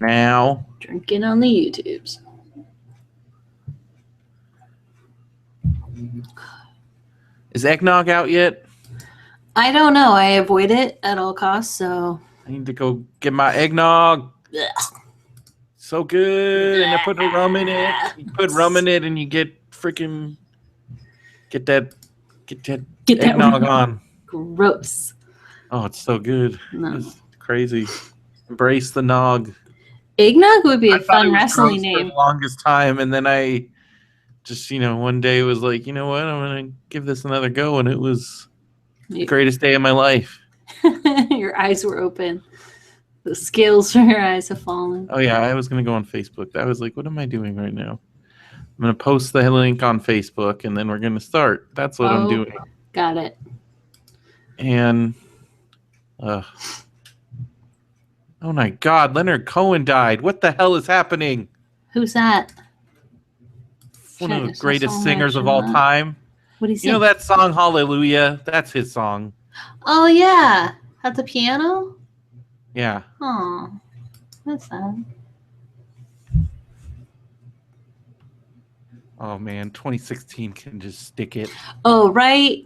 Now. Drinking on the YouTubes. Is eggnog out yet? I don't know. I avoid it at all costs, so. I need to go get my eggnog. Ugh. So good. And I put rum in it. You put rum in it and you get freaking get that eggnog on. Gross. Oh, it's so good. No. It's crazy. Embrace the nog. Eggnog would be a fun it was wrestling gross name. for the longest time, and then I just, one day was like, you know what? I'm gonna give this another go, and it was the greatest day of my life. Your eyes were open. The scales from your eyes have fallen. Oh yeah, I was gonna go on Facebook. I was like, what am I doing right now? I'm gonna post the link on Facebook, and then we're gonna start. That's what I'm doing. Got it. And oh my God, Leonard Cohen died. What the hell is happening? Who's that? One of the greatest singers of all time. What do you say? You know that song Hallelujah? That's his song. Oh yeah, at the piano. Yeah. Oh, that's sad. Oh man, 2016 can just stick it. Oh right.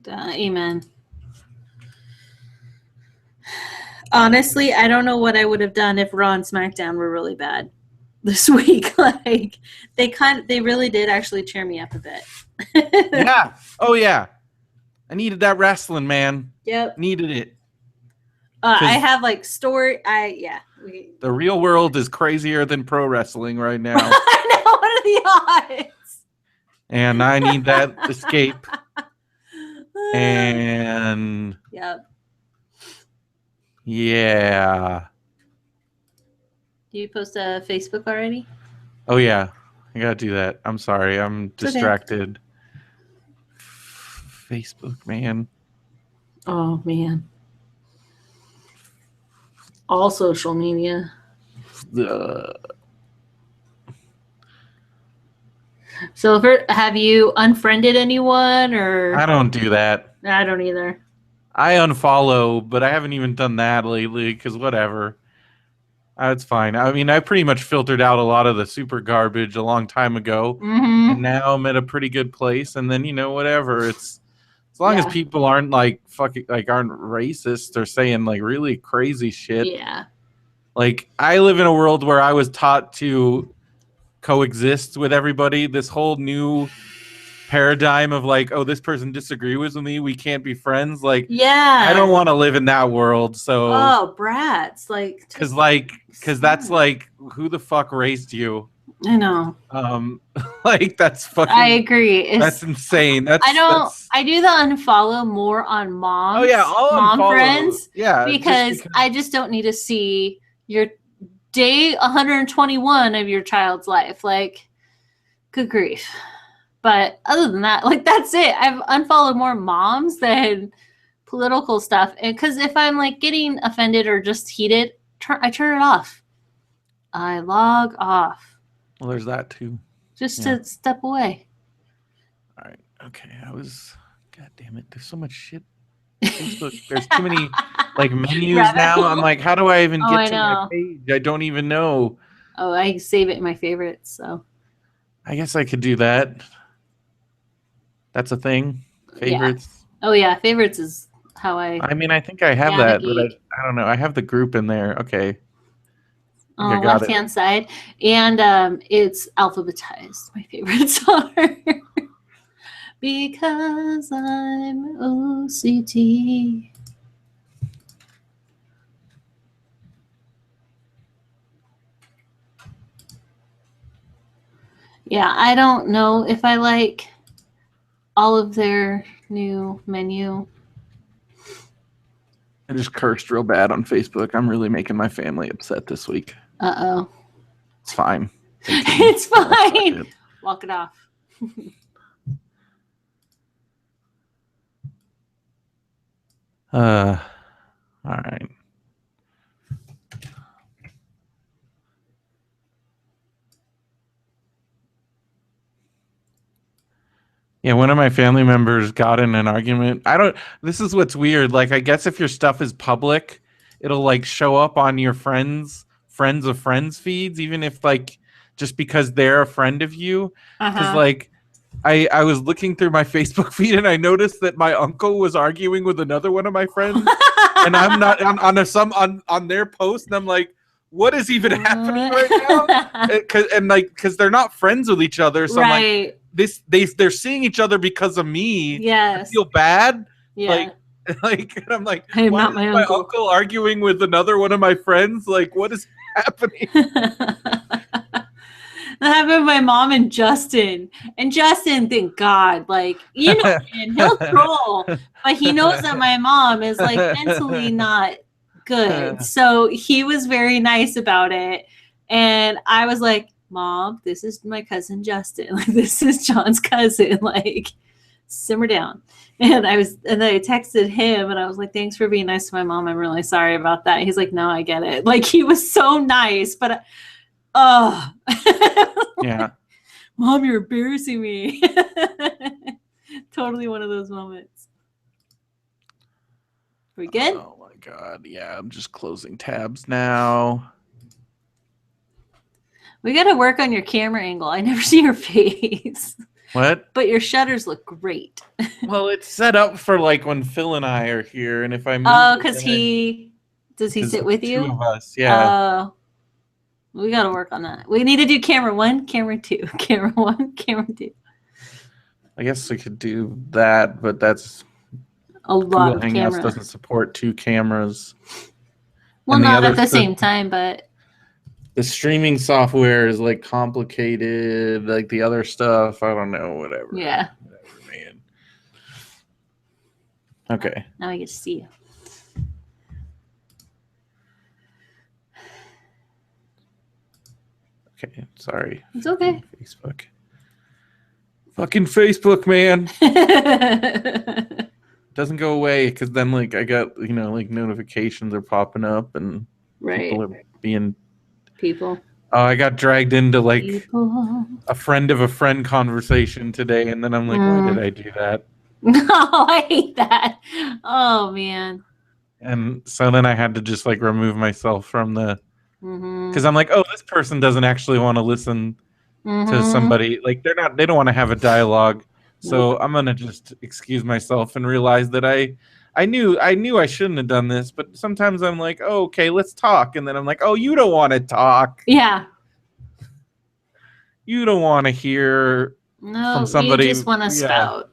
Amen. Honestly, I don't know what I would have done if Raw and SmackDown were really bad this week. Like they really did actually cheer me up a bit. Yeah. Oh yeah. I needed that wrestling, man. Yep. Needed it. I have like story. The real world is crazier than pro wrestling right now. I know. What are the odds? And I need that escape. And yep. Yeah. Do you post a Facebook already? Oh yeah, I gotta do that. I'm sorry, I'm distracted. Okay. Facebook, man. Oh man. All social media. So have you unfriended anyone or? I don't do that. I don't either. I unfollow, but I haven't even done that lately because whatever. It's fine. I mean, I pretty much filtered out a lot of the super garbage a long time ago, and now I'm at a pretty good place. And then whatever. It's as long as people aren't like aren't racist or saying like really crazy shit. Yeah. Like I live in a world where I was taught to coexist with everybody. This whole new paradigm of like, oh, this person disagrees with me, we can't be friends. Like, yeah, I don't want to live in that world. So, brats, like, because that's like, who the fuck raised you? I know. Like that's fucking. I agree. That's insane. I do the unfollow more on moms. Oh yeah, all mom friends. Yeah, because I just don't need to see your day 121 of your child's life. Like, good grief. But other than that, like that's it. I've unfollowed more moms than political stuff, and because if I'm like getting offended or just heated, I turn it off. I log off. Well, there's that too. Just to step away. All right. Okay. God damn it. There's so much shit. Facebook. There's too many like menus now. I'm like, how do I even get to my page? I don't even know. Oh, I save it in my favorites. So. I guess I could do that. That's a thing. Favorites. Yeah. Oh yeah, favorites is how I mean, I think I have that, but I don't know. I have the group in there. Okay. On the left-hand side, and it's alphabetized. My favorites are because I'm OCD. Yeah, I don't know if I like all of their new menu. I just cursed real bad on Facebook. I'm really making my family upset this week. Uh-oh. It's fine. It's fine. Walk it off. All right. Yeah, one of my family members got in an argument. This is what's weird. Like, I guess if your stuff is public, it'll like show up on your friends friends of friends feeds, even if like just because they're a friend of you. Because like I was looking through my Facebook feed and I noticed that my uncle was arguing with another one of my friends, and I'm not on their post, and I'm like, what is even happening right now? Because they're not friends with each other, so I'm like, they're seeing each other because of me. Yes. I feel bad. Yeah. Like and I'm like, I am why not is my my uncle. uncle arguing with another one of my friends? Like, what is happening? That happened with my mom and Justin. And Justin, thank God, like, you know, and he'll troll, but he knows that my mom is like mentally not good. So he was very nice about it. And I was like, Mom, this is my cousin Justin. Like, this is John's cousin. Like, simmer down. And I texted him and I was like, thanks for being nice to my mom. I'm really sorry about that. He's like, no, I get it. Like, he was so nice, but oh, yeah. Mom, you're embarrassing me. Totally one of those moments. We good? Oh my God. Yeah, I'm just closing tabs now. We got to work on your camera angle. I never see your face. What? But your shutters look great. Well, it's set up for like when Phil and I are here, and if I move. Oh, because does he sit with you? Two of us, yeah. We got to work on that. We need to do camera 1, camera 2, camera 1, camera 2. I guess we could do that, but that's a lot Google of Hangouts camera. doesn't support 2 cameras. Well, not at the same time, but the streaming software is like complicated, like the other stuff. I don't know, whatever. Yeah. Whatever, man. Okay. Now I get to see you. Okay, sorry. It's okay. Facebook. Fucking Facebook, man. Doesn't go away because then like I got, you know, like notifications are popping up and people are being people. Oh, I got dragged into like a friend of a friend conversation today, and then I'm like, why did I do that? No, I hate that. Oh man. And so then I had to just like remove myself from the because I'm like, oh, this person doesn't actually want to listen to somebody. Like they don't want to have a dialogue. So I'm gonna just excuse myself and realize that I knew I shouldn't have done this, but sometimes I'm like, oh, okay, let's talk, and then I'm like, oh, you don't want to talk. Yeah. You don't want to hear from somebody. You just want to spout.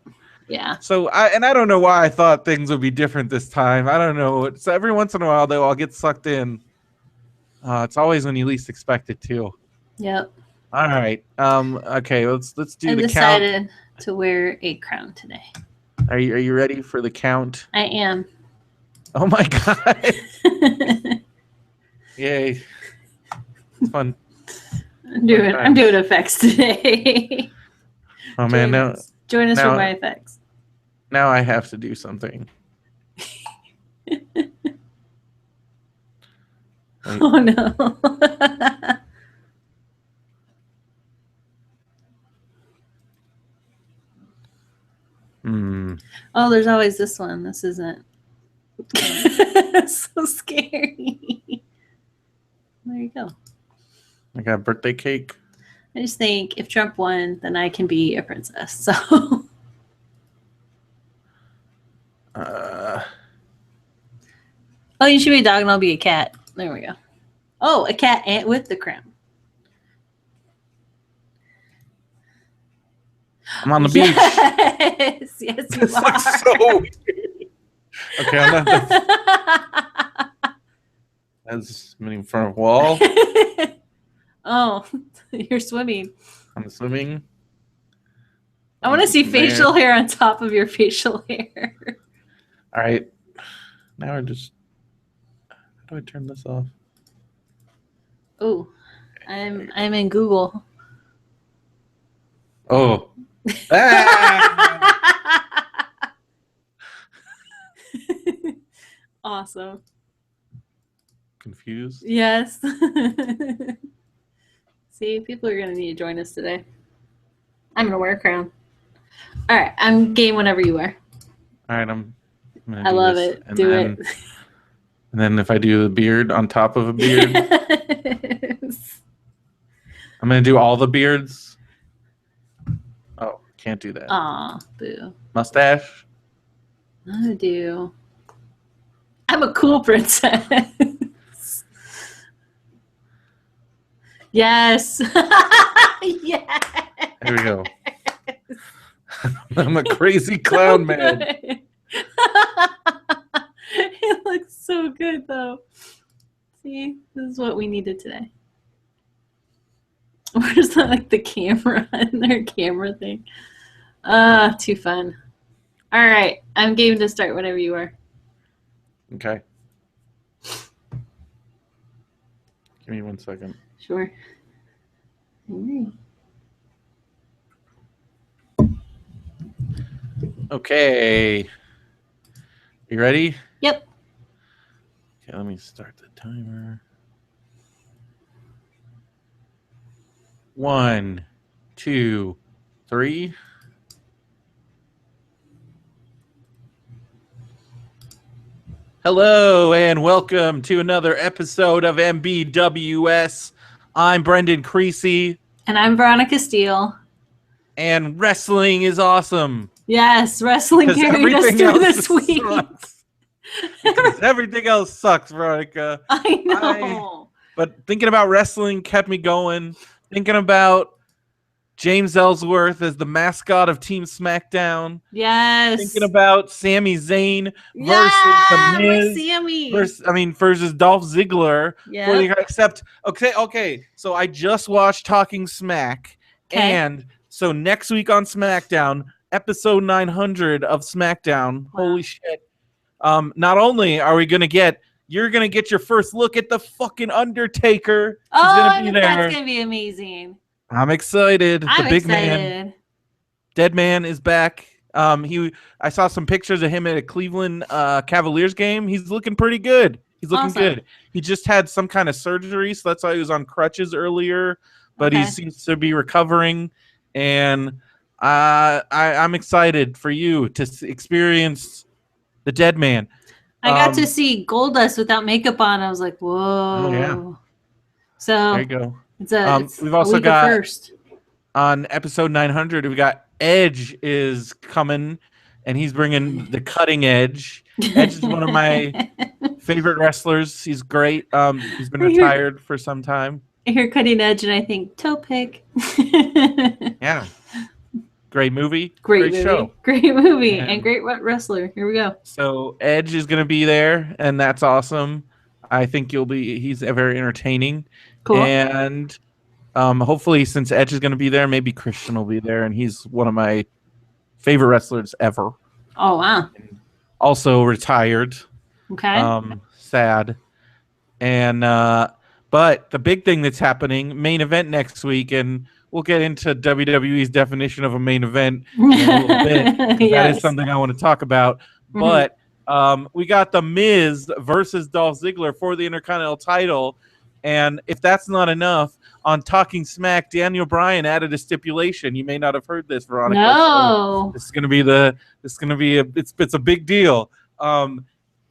Yeah. So I don't know why I thought things would be different this time. I don't know. It's every once in a while though I'll get sucked in. It's always when you least expect it to. Yep. All right. Okay. Let's do the count. I decided to wear a crown today. Are you ready for the count? I am. Oh my God! Yay! It's fun. I'm doing effects today. Oh man! Join us for my effects. Now I have to do something. Oh no. Oh, there's always this one. This isn't. So scary. There you go. I got birthday cake. I just think if Trump won, then I can be a princess. So. Oh, you should be a dog and I'll be a cat. There we go. Oh, a cat and with the crown. I'm on the beach. Yes, yes, you this are. Looks so weird. Okay, I'm not. That's in front of a wall. Oh, you're swimming. I'm swimming. I want to see facial hair on top of your facial hair. All right. Now I just. How do I turn this off? Oh, I'm in Google. Oh. Ah! Awesome. Confused? Yes. See, people are gonna need to join us today. I'm gonna wear a crown. All right, I'm game whenever you are. All right, I love it. Do it. And then if I do the beard on top of a beard, I'm going to do all the beards. Oh, can't do that. Aw, boo. Mustache? I do. I'm a cool princess. Yes. Yes. There we go. I'm a crazy clown man. It looks so good, though. See, this is what we needed today. Where's that, like the camera and their camera thing? Too fun. All right, I'm game to start whenever you are. Okay. Give me 1 second. Sure. Okay. You ready? Yep. Okay, let me start the timer. 1, 2, 3. Hello and welcome to another episode of MBWS. I'm Brendan Creasy. And I'm Veronica Steele. And wrestling is awesome. Yes, wrestling carried us through this week. Because everything else sucks, Veronica. I know. But thinking about wrestling kept me going. Thinking about James Ellsworth as the mascot of Team SmackDown. Yes. Thinking about Sami Zayn versus The Miz. Versus Dolph Ziggler. Yeah. Except, okay. So I just watched Talking Smack. Okay. And so next week on SmackDown, episode 900 of SmackDown. Wow. Holy shit. Not only are we going to get... You're going to get your first look at the fucking Undertaker. He's gonna be there. That's going to be amazing. I'm excited. I'm the big excited. Man. Dead Man is back. I saw some pictures of him at a Cleveland Cavaliers game. He's looking pretty good. He's looking good. He just had some kind of surgery, so that's why he was on crutches earlier. But he seems to be recovering. And I'm excited for you to experience the Dead Man. I got to see Goldust without makeup on. I was like, whoa. Oh, yeah. So there you go. We've also got first. On episode 900, we got Edge is coming, and he's bringing the cutting edge. Edge is one of my favorite wrestlers. He's great. He's been retired for some time. I hear cutting edge, and I think toe pig. Yeah. Great movie. Great show. Great movie. And great wrestler. Here we go. So Edge is going to be there, and that's awesome. I think he's very entertaining. Cool. And hopefully, since Edge is going to be there, maybe Christian will be there, and he's one of my favorite wrestlers ever. Oh, wow. And also retired. Okay. Sad. And but the big thing that's happening, main event next week, and we'll get into WWE's definition of a main event in a little bit. Yes. That is something I want to talk about. Mm-hmm. But we got The Miz versus Dolph Ziggler for the Intercontinental title. And if that's not enough, on Talking Smack, Daniel Bryan added a stipulation. You may not have heard this, Veronica. No. So this is going to be it's a big deal.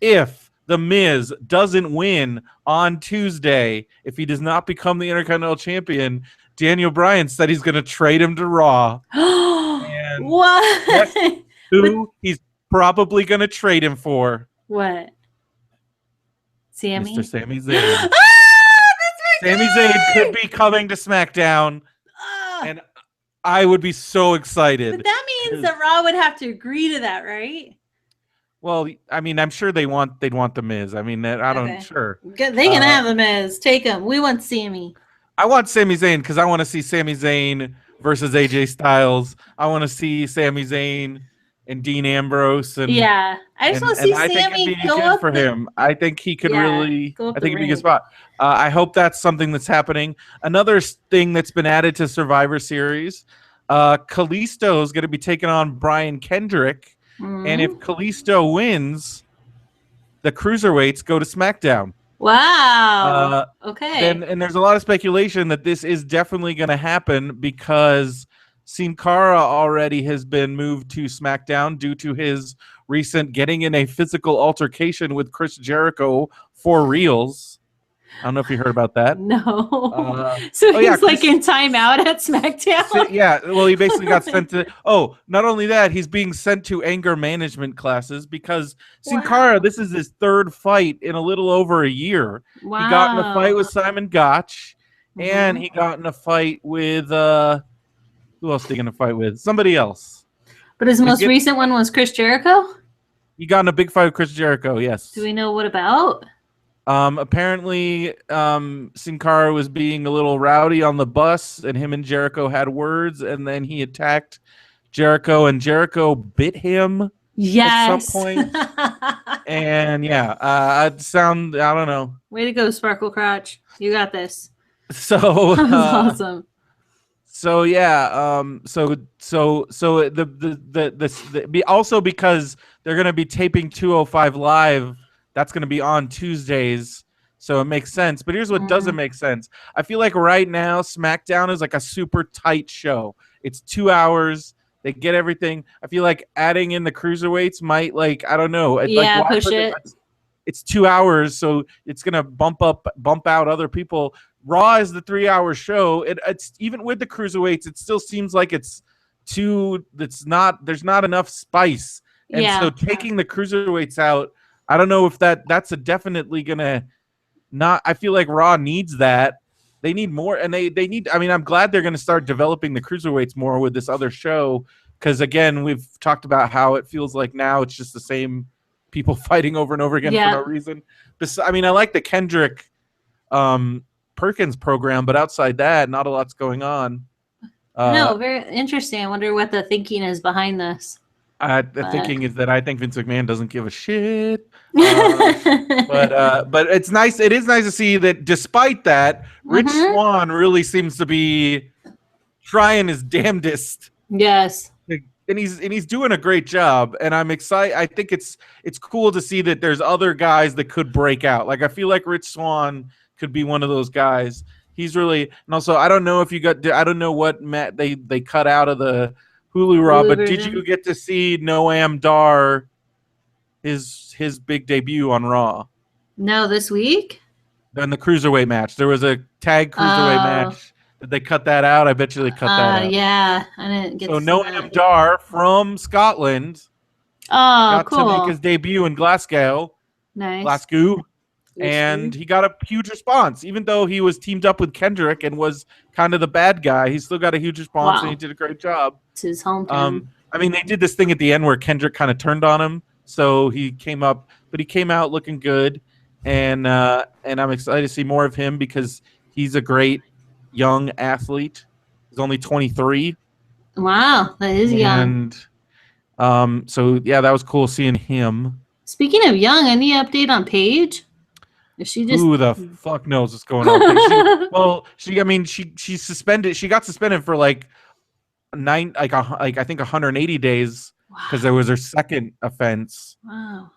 If The Miz doesn't win on Tuesday, if he does not become the Intercontinental Champion, Daniel Bryan said he's going to trade him to Raw. And what? Who he's probably going to trade him for? What? Sammy? Mr. Sami Zayn. Sami Zayn could be coming to SmackDown, and I would be so excited. But that means that Raw would have to agree to that, right? Well, I mean, I'm sure they'd want The Miz. I mean, sure. They can have The Miz. Take him. We want Sammy. I want Sami Zayn because I want to see Sami Zayn versus AJ Styles. I want to see Sami Zayn and Dean Ambrose. And yeah, I just want to see Sammy go up for him. I think he could really. I think it'd be a good spot. I hope that's something that's happening. Another thing that's been added to Survivor Series, Kalisto is going to be taking on Brian Kendrick, and if Kalisto wins, the cruiserweights go to SmackDown. Wow. Okay. And there's a lot of speculation that this is definitely going to happen because Sin Cara already has been moved to SmackDown due to his recent getting in a physical altercation with Chris Jericho for reals. I don't know if you heard about that. No. So he's like in timeout at SmackDown. Yeah, well, he basically got sent to. Oh, not only that, he's being sent to anger management classes because Sin Cara, this is his third fight in a little over a year. Wow. He got in a fight with Simon Gotch, and he got in a fight with who else did he get in a fight with? Somebody else. But his most recent one was Chris Jericho? He got in a big fight with Chris Jericho, yes. Do we know what about? Apparently, Sin Cara was being a little rowdy on the bus, and him and Jericho had words, and then he attacked Jericho, and Jericho bit him at some point. And yeah, I don't know. Way to go, Sparkle Crotch. You got this. So that was awesome. So yeah, also because they're gonna be taping 205 Live. That's going to be on Tuesdays, so it makes sense. But here's what doesn't make sense. I feel like right now SmackDown is like a super tight show. It's 2 hours. They get everything. I feel like adding in the cruiserweights might, like, I don't know. Yeah, push it. It's 2 hours, so it's going to bump out other people. Raw is the 3-hour show. It's even with the cruiserweights, it still seems like there's not enough spice. And so taking the cruiserweights out, I don't know if that's definitely gonna not. I feel like Raw needs that. They need more, and they need. I mean, I'm glad they're gonna start developing the cruiserweights more with this other show, because again, we've talked about how it feels like now it's just the same people fighting over and over again for no reason. I mean, I like the Kendrick Perkins program, but outside that, not a lot's going on. No, very interesting. I wonder what the thinking is behind this. The thinking is that I think Vince McMahon doesn't give a shit. But it's nice. It is nice to see that despite that, Rich Swann really seems to be trying his damnedest. Yes. And he's doing a great job. And I'm excited. I think it's cool to see that there's other guys that could break out. Like I feel like Rich Swann could be one of those guys. He's really, and also I don't know if you got. I don't know what Matt they cut out of the Hulu Raw, but did you get to see Noam Dar, his big debut on Raw? No, this week? In the cruiserweight match. There was a tag cruiserweight match. Did they cut that out? I bet you they cut that out. Yeah, I didn't get to see Noam Dar from Scotland got to make his debut in Glasgow. Nice. Glasgow. And he got a huge response. Even though he was teamed up with Kendrick and was kind of the bad guy, he still got a huge response, and he did a great job. It's his hometown. I mean, they did this thing at the end where Kendrick kind of turned on him, so he came up, but he came out looking good, and I'm excited to see more of him because he's a great young athlete. He's only 23. Wow, that is young. And so yeah, that was cool seeing him. Speaking of young, any update on Paige? She just... Who the fuck knows what's going on? She's suspended. She got suspended for like I think 180 days because there was her second offense. Wow.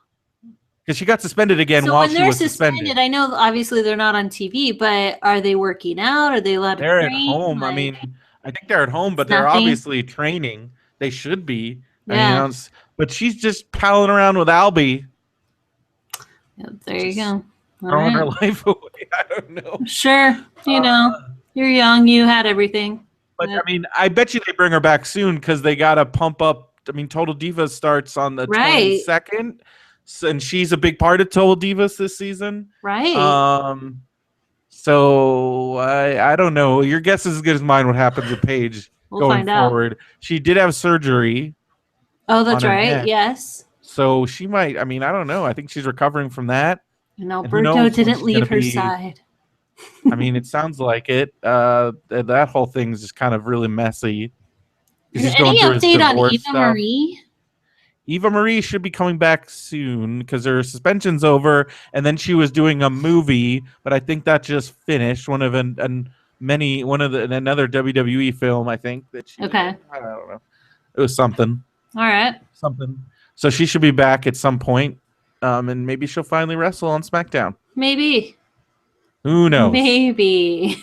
Because she got suspended again while she was suspended. I know obviously they're not on TV, but are they working out? Are they allowed to train? They're at home. Like, I mean, I think they're at home, but they're obviously training. They should be. Yeah. I mean, but she's just palling around with Albie. Yep, there you go. Throwing her life away. I don't know. Sure. You're young. You had everything. But, I mean, I bet you they bring her back soon because they got to pump up. I mean, Total Divas starts on the 22nd. So, and she's a big part of Total Divas this season. Right. So, I don't know. Your guess is as good as mine what happens with Paige going forward. She did have surgery. Oh, that's right. Yes. So she might. I mean, I don't know. I think she's recovering from that. And Alberto didn't leave her side. I mean, it sounds like it. That whole thing's just kind of really messy. Any update on Eva Marie? Eva Marie should be coming back soon because her suspension's over, and then she was doing a movie, but I think that just finished. Another WWE film, I think that she did. I don't know. It was something. All right. Something. So she should be back at some point. And maybe she'll finally wrestle on SmackDown. Maybe. Who knows? Maybe.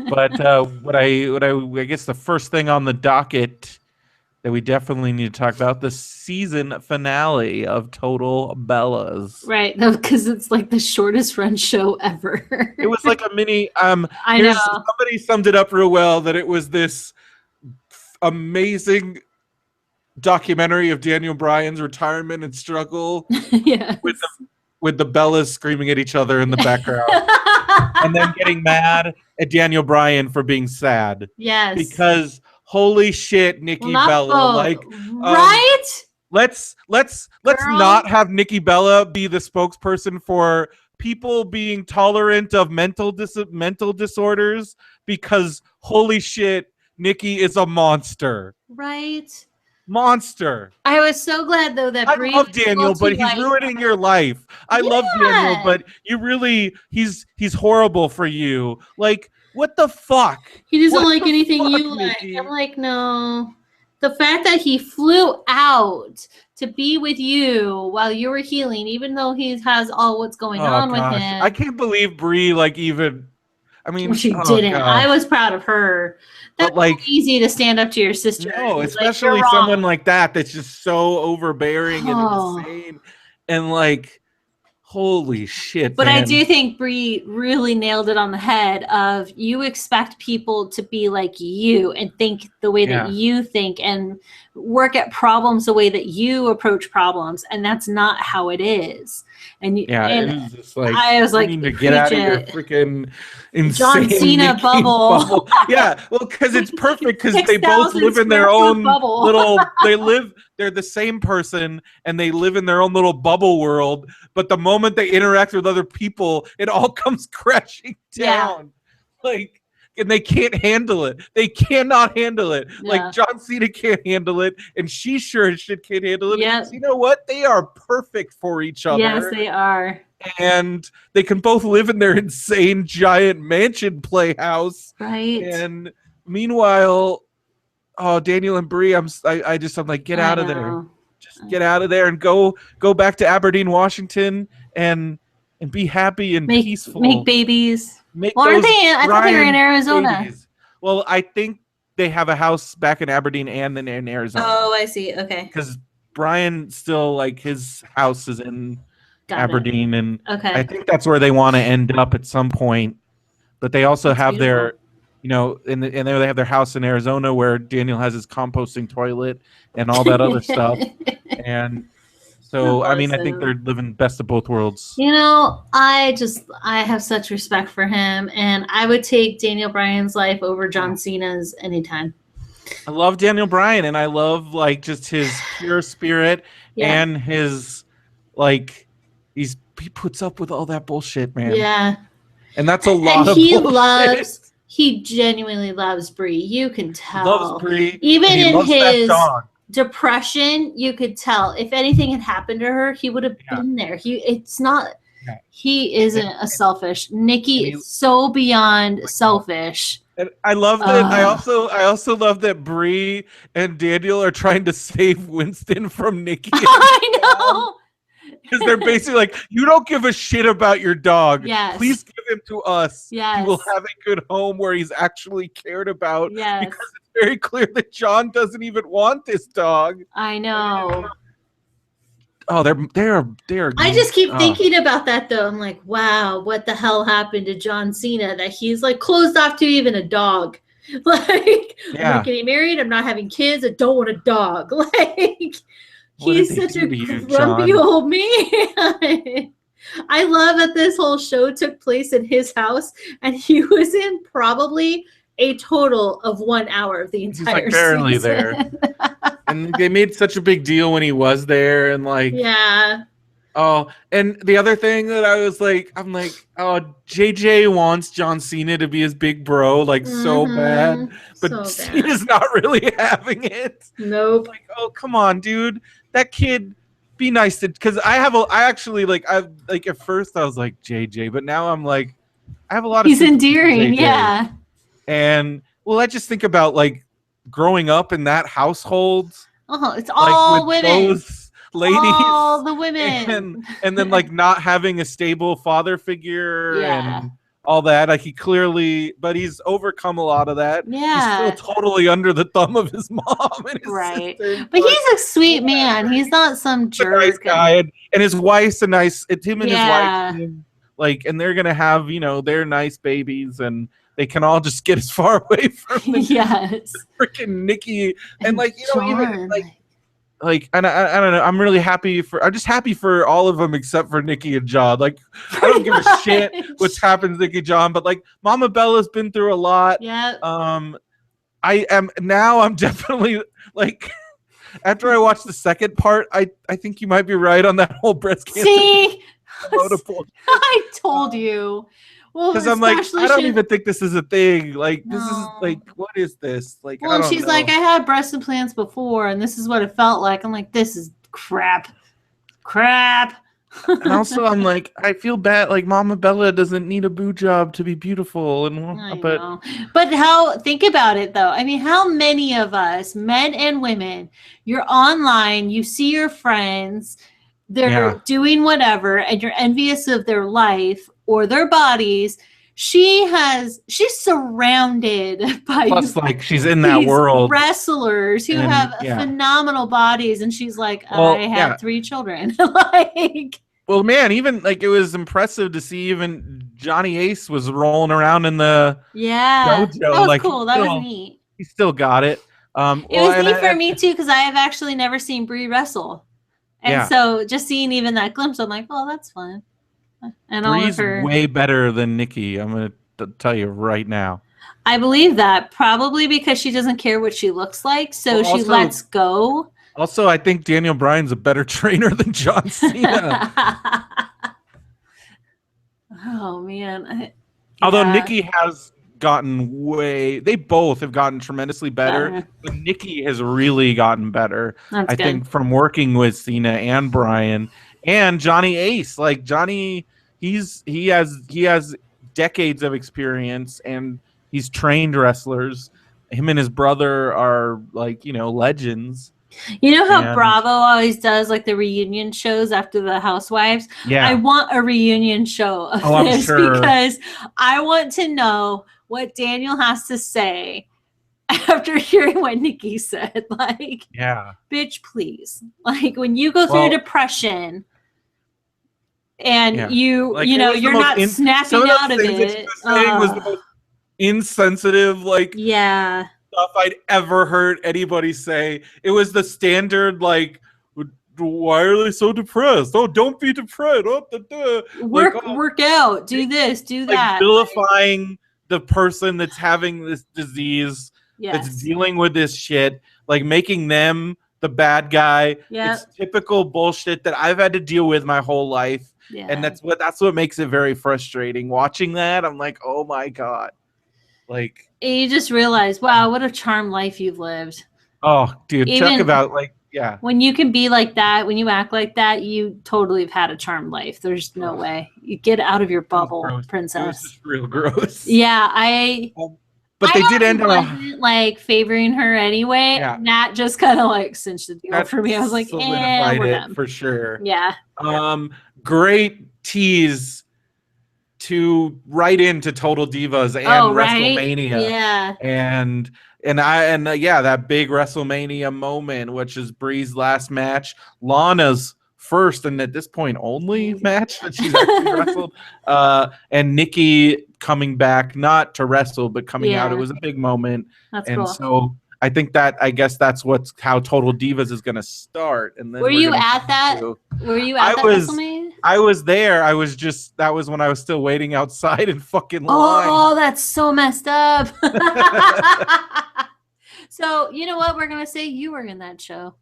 But what I guess the first thing on the docket that we definitely need to talk about, the season finale of Total Bellas. Right, because it's like the shortest run show ever. It was like a mini. I Here's know. somebody summed it up real well, that it was this amazing documentary of Daniel Bryan's retirement and struggle Yes. with the Bellas screaming at each other in the background, and then getting mad at Daniel Bryan for being sad. Yes. Because holy shit, Nikki Bella, like, right? Let's not have Nikki Bella be the spokesperson for people being tolerant of mental disorders, because holy shit, Nikki is a monster. Right. Monster. I was so glad though that I Brie love Daniel, but he's ruining your life. I love Daniel, but he's horrible for you. Like, what the fuck? He doesn't like anything you like. Nikki? I'm like, no. The fact that he flew out to be with you while you were healing, even though he has all what's going on with him. I can't believe Brie, like, even. I mean, well, she didn't. Gosh. I was proud of her. That's like easy to stand up to your sister. No, especially like, someone like that's just so overbearing and insane, and like, holy shit. But man. I do think Brie really nailed it on the head of you expect people to be like you and think the way that you think and work at problems the way that you approach problems. And that's not how it is. And it was just like, I was like, need to get out of your freaking insane John Cena bubble. Yeah, well, because it's perfect, because they both live in their own little, they're the same person and they live in their own little bubble world, but the moment they interact with other people, it all comes crashing down. Like, and they can't handle it. They cannot handle it. Yeah. Like, John Cena can't handle it, and she sure as shit can't handle it. Yep. You know what? They are perfect for each other. Yes, they are. And they can both live in their insane giant mansion playhouse. Right. And meanwhile, Daniel and Brie, I'm like, get out of there. Just get out of there and go back to Aberdeen, Washington, and be happy and peaceful. Make babies. Aren't they? I thought they were in Arizona. Babies. Well, I think they have a house back in Aberdeen and then in Arizona. Oh, I see. Okay. Because Brian still, like, his house is in Aberdeen, and I think that's where they want to end up at some point. But they also have their, and they have their house in Arizona where Daniel has his composting toilet and all that other stuff. And so, I mean, I think they're living best of both worlds. I have such respect for him, and I would take Daniel Bryan's life over John Cena's anytime. I love Daniel Bryan, and I love, like, just his pure spirit and his, like, he puts up with all that bullshit, man. Yeah. And that's a lot of bullshit. He genuinely loves Brie. You can tell. Loves Brie. Even in his depression, you could tell. If anything had happened to her, he would have been there. He isn't a selfish. Nikki is so beyond selfish. And I love that. I also love that Brie and Daniel are trying to save Winston from Nikki. I know. Because they're basically like, you don't give a shit about your dog. Yes. Please give him to us. Yes. He will have a good home where he's actually cared about. Yes. Because it's very clear that John doesn't even want this dog. I know. Oh, they're. I just keep thinking about that though. I'm like, wow, what the hell happened to John Cena that he's like closed off to even a dog? Like, I'm not getting married. I'm not having kids. I don't want a dog. Like. He's such a grumpy old man. I love that this whole show took place in his house, and he was in probably a total of 1 hour of the entire season. Barely there. And they made such a big deal when he was there, and like, oh, and the other thing that I'm like, oh, JJ wants John Cena to be his big bro, like so bad, but Cena's not really having it. Nope. Like, oh, come on, dude. That kid, be nice to, because at first I was like JJ, but now I'm like, I have a lot of. He's endearing, yeah. And well, I just think about like growing up in that household. Oh, it's all like, women. Those ladies, all the women, and then like not having a stable father figure, and all that. Like he clearly, but he's overcome a lot of that. He's still Yeah. totally under the thumb of his mom and his Right. sister. But he's a sweet man. He's not some A nice jerk. guy, and his wife's a nice. It's him and his wife, Yeah. like, and they're gonna have their nice babies, and they can all just get as far away from the Yes. freaking Nikki, and like John, even like and I don't know. I'm just happy for all of them except for Nikki and John. Like I don't give a shit what's happened to Nikki and John, but like Mama Bella's been through a lot. Yeah. I'm definitely like after I watched the second part, I think you might be right on that whole breast cancer. See, I told you. Well, because I'm like, I don't even think this is a thing. Like, this is like, what is this? Like, well, she's like, I had breast implants before, and this is what it felt like. I'm like, this is crap. And also, I'm like, I feel bad. Like, Mama Bella doesn't need a boob job to be beautiful, and but think about it though. I mean, how many of us, men and women, you're online, you see your friends, they're doing whatever, and you're envious of their life or their bodies. She's surrounded by like she's in that world, wrestlers who have phenomenal bodies, and she's like, I had 3 children. Like, well, man, even like it was impressive to see even Johnny Ace was rolling around in the dojo. That was like, cool. That was neat. He still got it. It was neat for me too, because I have actually never seen Brie wrestle. And so just seeing even that glimpse, I'm like, oh, that's fun. And Brie's way better than Nikki. I'm going to tell you right now. I believe that, probably because she doesn't care what she looks like, so she lets go. Also, I think Daniel Bryan's a better trainer than John Cena. Oh, man. Although Nikki has gotten they both have gotten tremendously better. But Nikki has really gotten better. I think from working with Cena and Bryan and Johnny Ace. Like Johnny, he has decades of experience and he's trained wrestlers. Him and his brother are like, legends. You know how Bravo always does like the reunion shows after the Housewives? Yeah. I want a reunion show of this because I want to know what Daniel has to say after hearing what Nikki said. Like, bitch, please. Like when you go through depression and you're not snapping out of it. Was the most insensitive, stuff I'd ever heard anybody say. It was the standard, like, why are they so depressed? Oh, don't be depressed. Work out. Do this. Do that. Vilifying the person that's having this disease, that's dealing with this shit, like making them the bad guy. It's typical bullshit that I've had to deal with my whole life. Yeah. And that's what makes it very frustrating. Watching that, I'm like, oh my God. Like, you just realize, wow, what a charmed life you've lived. Oh, dude, talk about when you can be like that, when you act like that, you totally have had a charmed life. There's no way. You get out of your bubble, princess. It was just real gross. Yeah, but they did end on like favoring her anyway. Yeah. Nat just kind of like cinched the deal for me. I was like, we're done. For sure. Yeah. Great tease to right into Total Divas and WrestleMania. Yeah. And that big WrestleMania moment, which is Brie's last match, Lana's first and at this point only match that she's actually wrestled, and Nikki coming back, not to wrestle but coming out. It was a big moment. That's and cool. So I think I guess that's how Total Divas is going to start. And then were you at that WrestleMania? I was there. That was when I was still waiting outside in fucking line. Oh, that's so messed up. So, you know what? We're going to say you were in that show.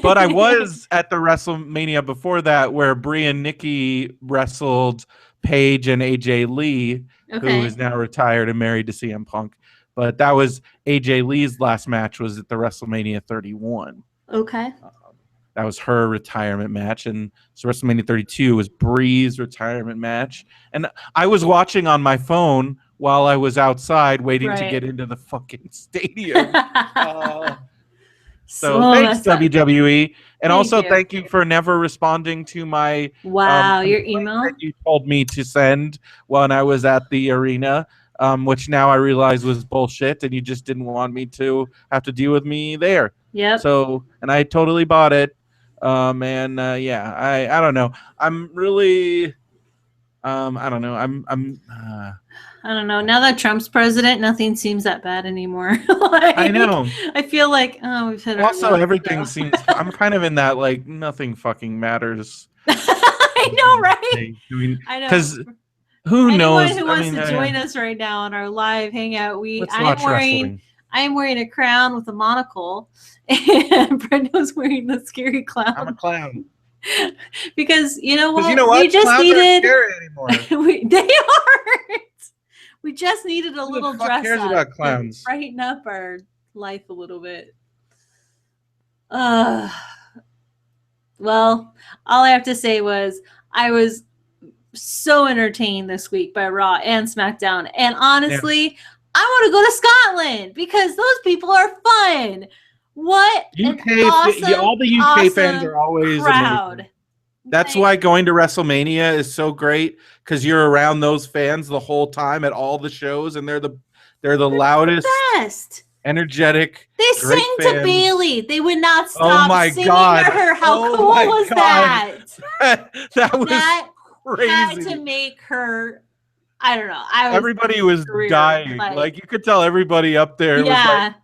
But I was at the WrestleMania before that where Brie and Nikki wrestled Paige and AJ Lee, who is now retired and married to CM Punk. But that was AJ Lee's last match was at the WrestleMania 31. Okay. That was her retirement match. And so WrestleMania 32 was Brie's retirement match. And I was watching on my phone while I was outside waiting to get into the fucking stadium. So thanks, WWE. And also you. thank you for never responding to my your email that you told me to send when I was at the arena, which now I realize was bullshit, and you just didn't want me to have to deal with me there. Yep. So, and I totally bought it. Yeah, I don't know. I'm really, I don't know. I don't know. Now that Trump's president, nothing seems that bad anymore. Like, I know. I feel like we've hit Also, our everything seems. I'm kind of in that like nothing fucking matters. I know, right? I mean, I know. because who Anyone knows? who wants to join us right now on our live hangout, let's watch wrestling. I am wearing a crown with a monocle, and Brenda's wearing the scary clown. I'm a clown. Because you know what? We just Clowns needed. Aren't scary anymore. They aren't. We just needed a little dress up about clowns? To brighten up our life a little bit. Well, all I have to say was I was so entertained this week by Raw and SmackDown. And honestly, I want to go to Scotland because those people are fun. What UK, all the UK fans are always crowd. Amazing. That's why going to WrestleMania is so great because you're around those fans the whole time at all the shows, and they're the loudest, best, energetic. They sing to Bailey. They would not stop singing to her. How cool was that? That was crazy. Had to make her. I don't know. Everybody was dying. Like you could tell everybody up there was like,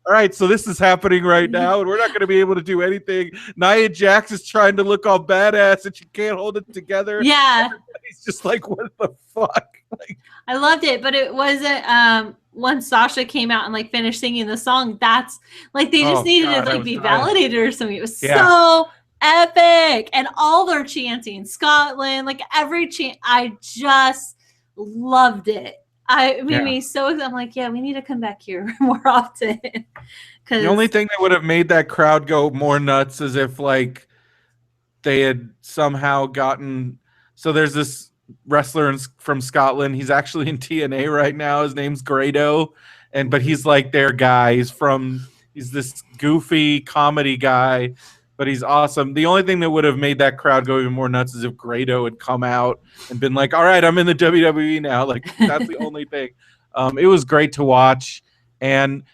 all right, so this is happening right now, and we're not going to be able to do anything. Nia Jax is trying to look all badass, and she can't hold it together. Yeah. Everybody's just like, what the fuck? Like, I loved it, but it wasn't once Sasha came out and like finished singing the song, that's like they just needed to like be validated or something. It was so epic. And all their chanting, Scotland, like every chant, I just loved it. It made me so excited. I'm like, we need to come back here more often. The only thing that would have made that crowd go more nuts is if like they had somehow gotten. So there's this wrestler from Scotland. He's actually in TNA right now. His name's Grado, but he's like their guy. He's this goofy comedy guy, but he's awesome. The only thing that would have made that crowd go even more nuts is if Grado had come out and been like, all right, I'm in the WWE now. Like, that's the only thing. It was great to watch. And,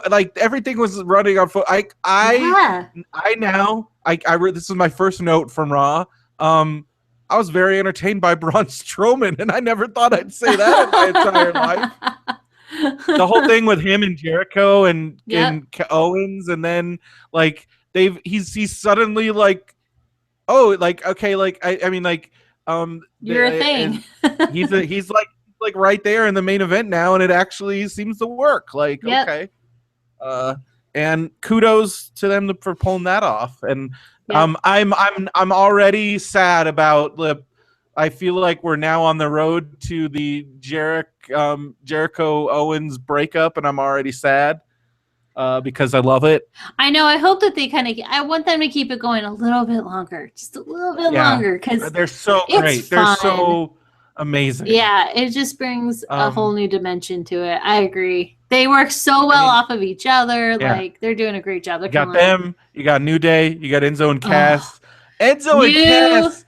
like everything was running on foot. This is my first note from Raw. I was very entertained by Braun Strowman, and I never thought I'd say that in my entire life. The whole thing with him and Jericho and Owens, and then like, he's suddenly like, oh, like, okay, like I mean like you're a thing. he's like right there in the main event now, and it actually seems to work. Like, okay. And kudos to them for pulling that off. And I'm already sad about I feel like we're now on the road to the Jericho Owens breakup, and I'm already sad. Because I love it. I know. I hope that I want them to keep it going a little bit longer, just a little bit longer, because they're so great. They're so amazing. Yeah, it just brings a whole new dimension to it. I agree. They work so well off of each other. Yeah. Like they're doing a great job. You got them. You got New Day. You got Enzo and Cass. Enzo and Cass,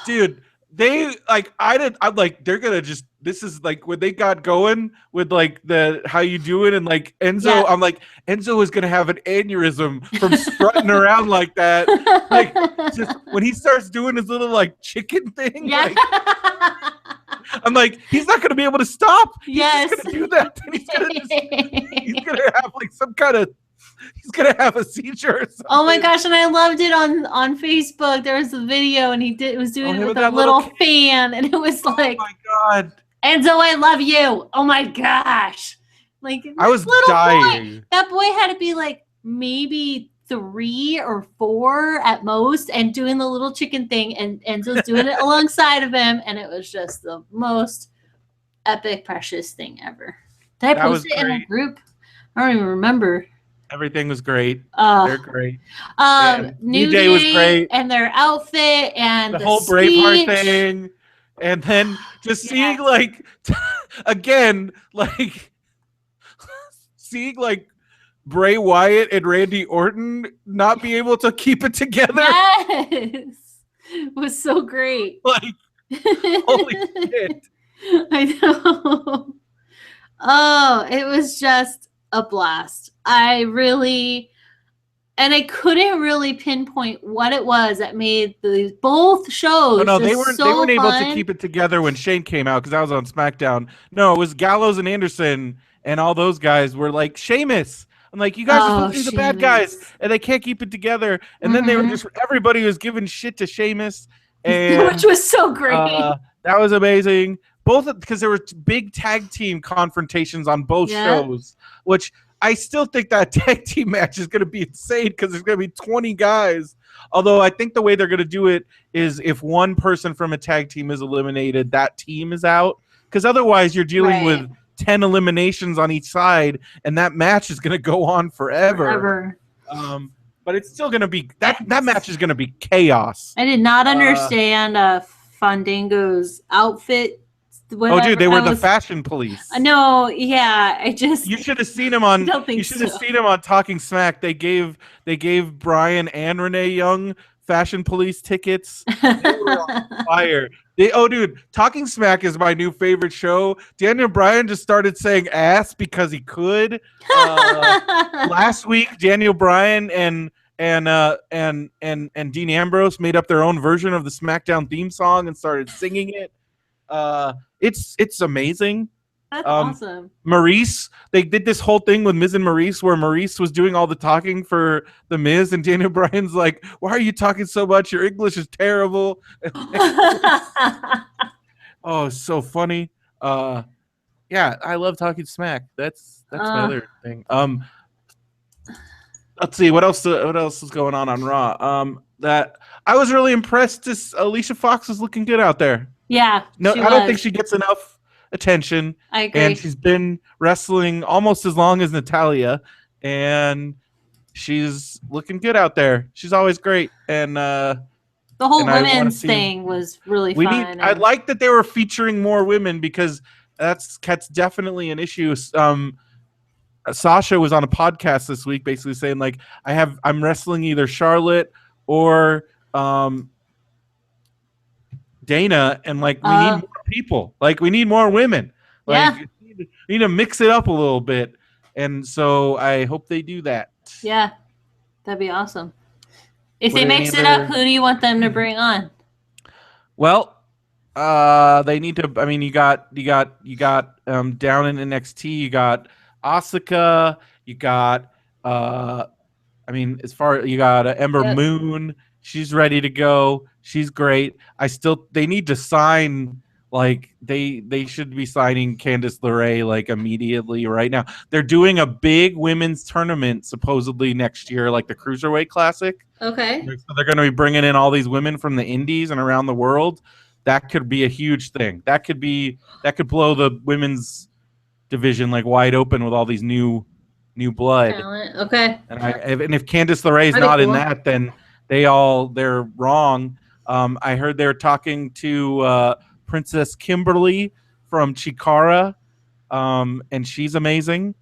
dude. They I'm like they're gonna just. This is like when they got going with like the how you do it and like Enzo. Yeah. I'm like Enzo is gonna have an aneurysm from strutting around like that. Like just when he starts doing his little like chicken thing. Yeah. Like, I'm like he's not gonna be able to stop. Yes. He's gonna do that. He's gonna have like some kind of. He's gonna have a seizure or something. Oh my gosh, and I loved it on Facebook. There was a video and he was doing it with a little fan, and it was like, oh my god, Enzo, I love you. Oh my gosh. Like I was dying. Boy, that boy had to be like maybe 3 or 4 at most, and doing the little chicken thing, and Enzo's doing it alongside of him, and it was just the most epic, precious thing ever. Did I post it in a group? I don't even remember. Everything was great. They're great. New Day was great, and their outfit and the whole Braveheart thing, and then just seeing like again, like seeing like Bray Wyatt and Randy Orton not be able to keep it together. Yes. It was so great. Like, holy shit. I know. Oh, it was just a blast. I couldn't really pinpoint what it was that made both shows. Oh no, they weren't able to keep it together when Shane came out because I was on SmackDown. No, it was Gallows and Anderson and all those guys were like Sheamus. I'm like, you guys are supposed to be the bad guys, and they can't keep it together. And then they were just everybody was giving shit to Sheamus, and which was so great. That was amazing. Both because there were big tag team confrontations on both shows, which I still think that tag team match is going to be insane because there's going to be 20 guys. Although I think the way they're going to do it is if one person from a tag team is eliminated, that team is out. Because otherwise you're dealing with 10 eliminations on each side, and that match is going to go on forever. But it's still going to be that match is going to be chaos. I did not understand Fandango's outfit. Whatever. Oh, dude, they were the fashion police. No, yeah, you should have seen him on. You should have seen him on Talking Smack. They gave Brian and Renee Young fashion police tickets. They were on fire. Dude, Talking Smack is my new favorite show. Daniel Bryan just started saying ass because he could. Last week, Daniel Bryan and Dean Ambrose made up their own version of the SmackDown theme song and started singing it. It's amazing. That's awesome. Maurice, they did this whole thing with Miz and Maurice where Maurice was doing all the talking for the Miz, and Daniel Bryan's like, "Why are you talking so much? Your English is terrible." Oh, so funny. Yeah, I love Talking Smack. That's my other thing. Let's see what else is going on Raw. That I was really impressed. Alicia Fox is looking good out there. Yeah. No, I don't think she gets enough attention. I agree. And she's been wrestling almost as long as Natalya, and she's looking good out there. She's always great. And the whole women's thing was really fun. I like that they were featuring more women because that's definitely an issue. Sasha was on a podcast this week basically saying like I'm wrestling either Charlotte or Dana, and like we need more people. Like we need more women. Like we need to mix it up a little bit. And so I hope they do that. Yeah. That'd be awesome. If they mix it up, who do you want them to bring on? Well, they need to. I mean, you got down in NXT. You got Asuka. You got you got Ember Moon. She's ready to go. She's great. They need to sign. Like they should be signing Candice LeRae like immediately right now. They're doing a big women's tournament supposedly next year, like the Cruiserweight Classic. Okay. So they're going to be bringing in all these women from the indies and around the world. That could be a huge thing. That could blow the women's division like wide open with all these new blood. Talent. Okay. And if Candice LeRae is not in that, then they're wrong. I heard they're talking to Princess Kimberly from Chikara, and she's amazing.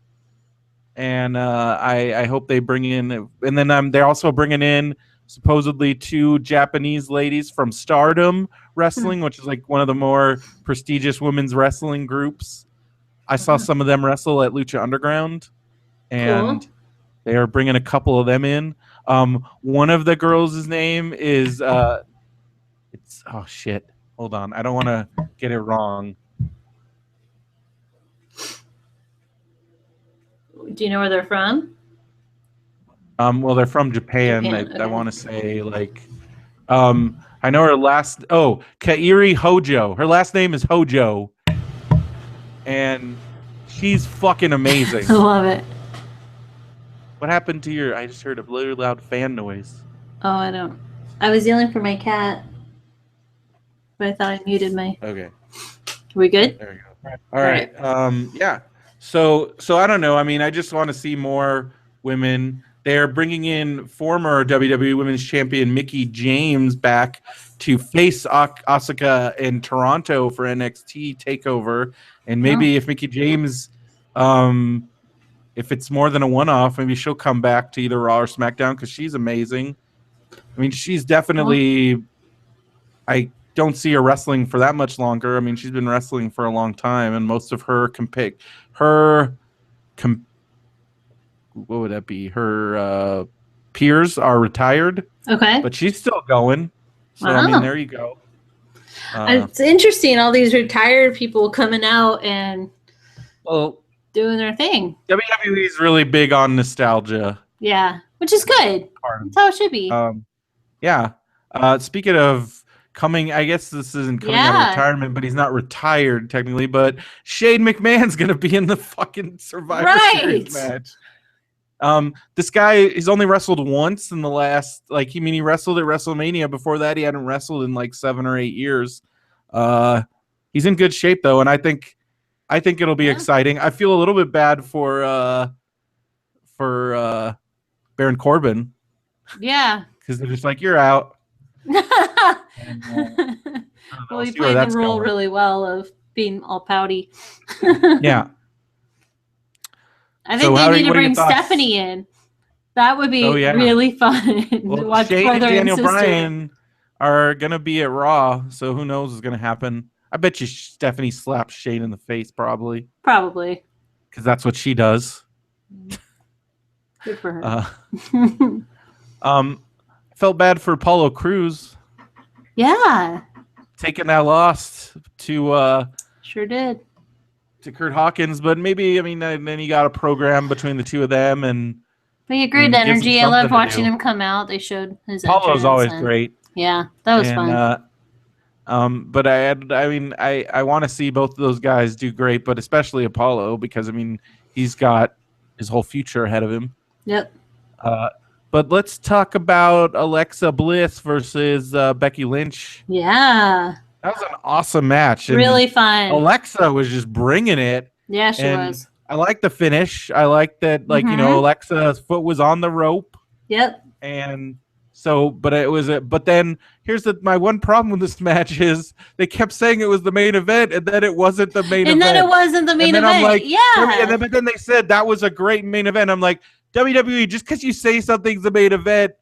And I hope they bring in, and then they're also bringing in supposedly 2 Japanese ladies from Stardom Wrestling, which is like one of the more prestigious women's wrestling groups. I saw some of them wrestle at Lucha Underground, and they are bringing a couple of them in. One of the girls' name is oh shit. Hold on. I don't want to get it wrong. Do you know where they're from? Well, they're from Japan. Okay. I want to say like I know her last Kairi Hojo. Her last name is Hojo. And she's fucking amazing. I love it. What happened to I just heard a really loud fan noise. Oh, I was yelling for my cat. But I thought I muted my. Okay. Are we good? There we go. All right. Yeah. So I don't know. I mean, I just want to see more women. They're bringing in former WWE Women's Champion Mickie James back to face Asuka in Toronto for NXT TakeOver, and maybe if Mickie James if it's more than a one-off, maybe she'll come back to either Raw or SmackDown because she's amazing. I mean, she's definitely. I don't see her wrestling for that much longer. I mean, she's been wrestling for a long time, and most of her what would that be? Her peers are retired. Okay. But she's still going. So, I mean, there you go. It's interesting, all these retired people coming out and doing their thing. WWE is really big on nostalgia. Yeah, which is good. That's how it should be. Yeah. Speaking of coming, I guess this isn't coming out of retirement, but he's not retired technically, but Shane McMahon's going to be in the fucking Survivor Series match. This guy, he's only wrestled once in the last, he wrestled at WrestleMania. Before that, he hadn't wrestled in 7 or 8 years. He's in good shape though, and I think it'll be exciting. I feel a little bit bad for Baron Corbin. Yeah, because they're just like, you're out. And, well, he played the role really well of being all pouty. Yeah. I think they need to bring Stephanie in. That would be really fun. Well, Shane and Daniel Bryan are going to be at Raw, so who knows what's going to happen. I bet you Stephanie slaps Shane in the face, probably. Probably. Because that's what she does. Good for her. Felt bad for Apollo Crews. Yeah. Taking that loss to... sure did. To Kurt Hawkins, but maybe, then you got a program between the two of them, and but he had great energy. I loved watching him come out. They showed his Apollo's always great. Yeah, that was fun. But I want to see both of those guys do great, but especially Apollo, because he's got his whole future ahead of him. Yep. But let's talk about Alexa Bliss versus Becky Lynch. Yeah. That was an awesome match. And really fun. Alexa was just bringing it. Yeah, she was. I like the finish. I like that, Alexa's foot was on the rope. Yep. And so, but then here's my one problem with this match is they kept saying it was the main event, and then it wasn't the main event. And then it wasn't the main event. I'm like, yeah. But then they said that was a great main event. I'm like, WWE, just because you say something's the main event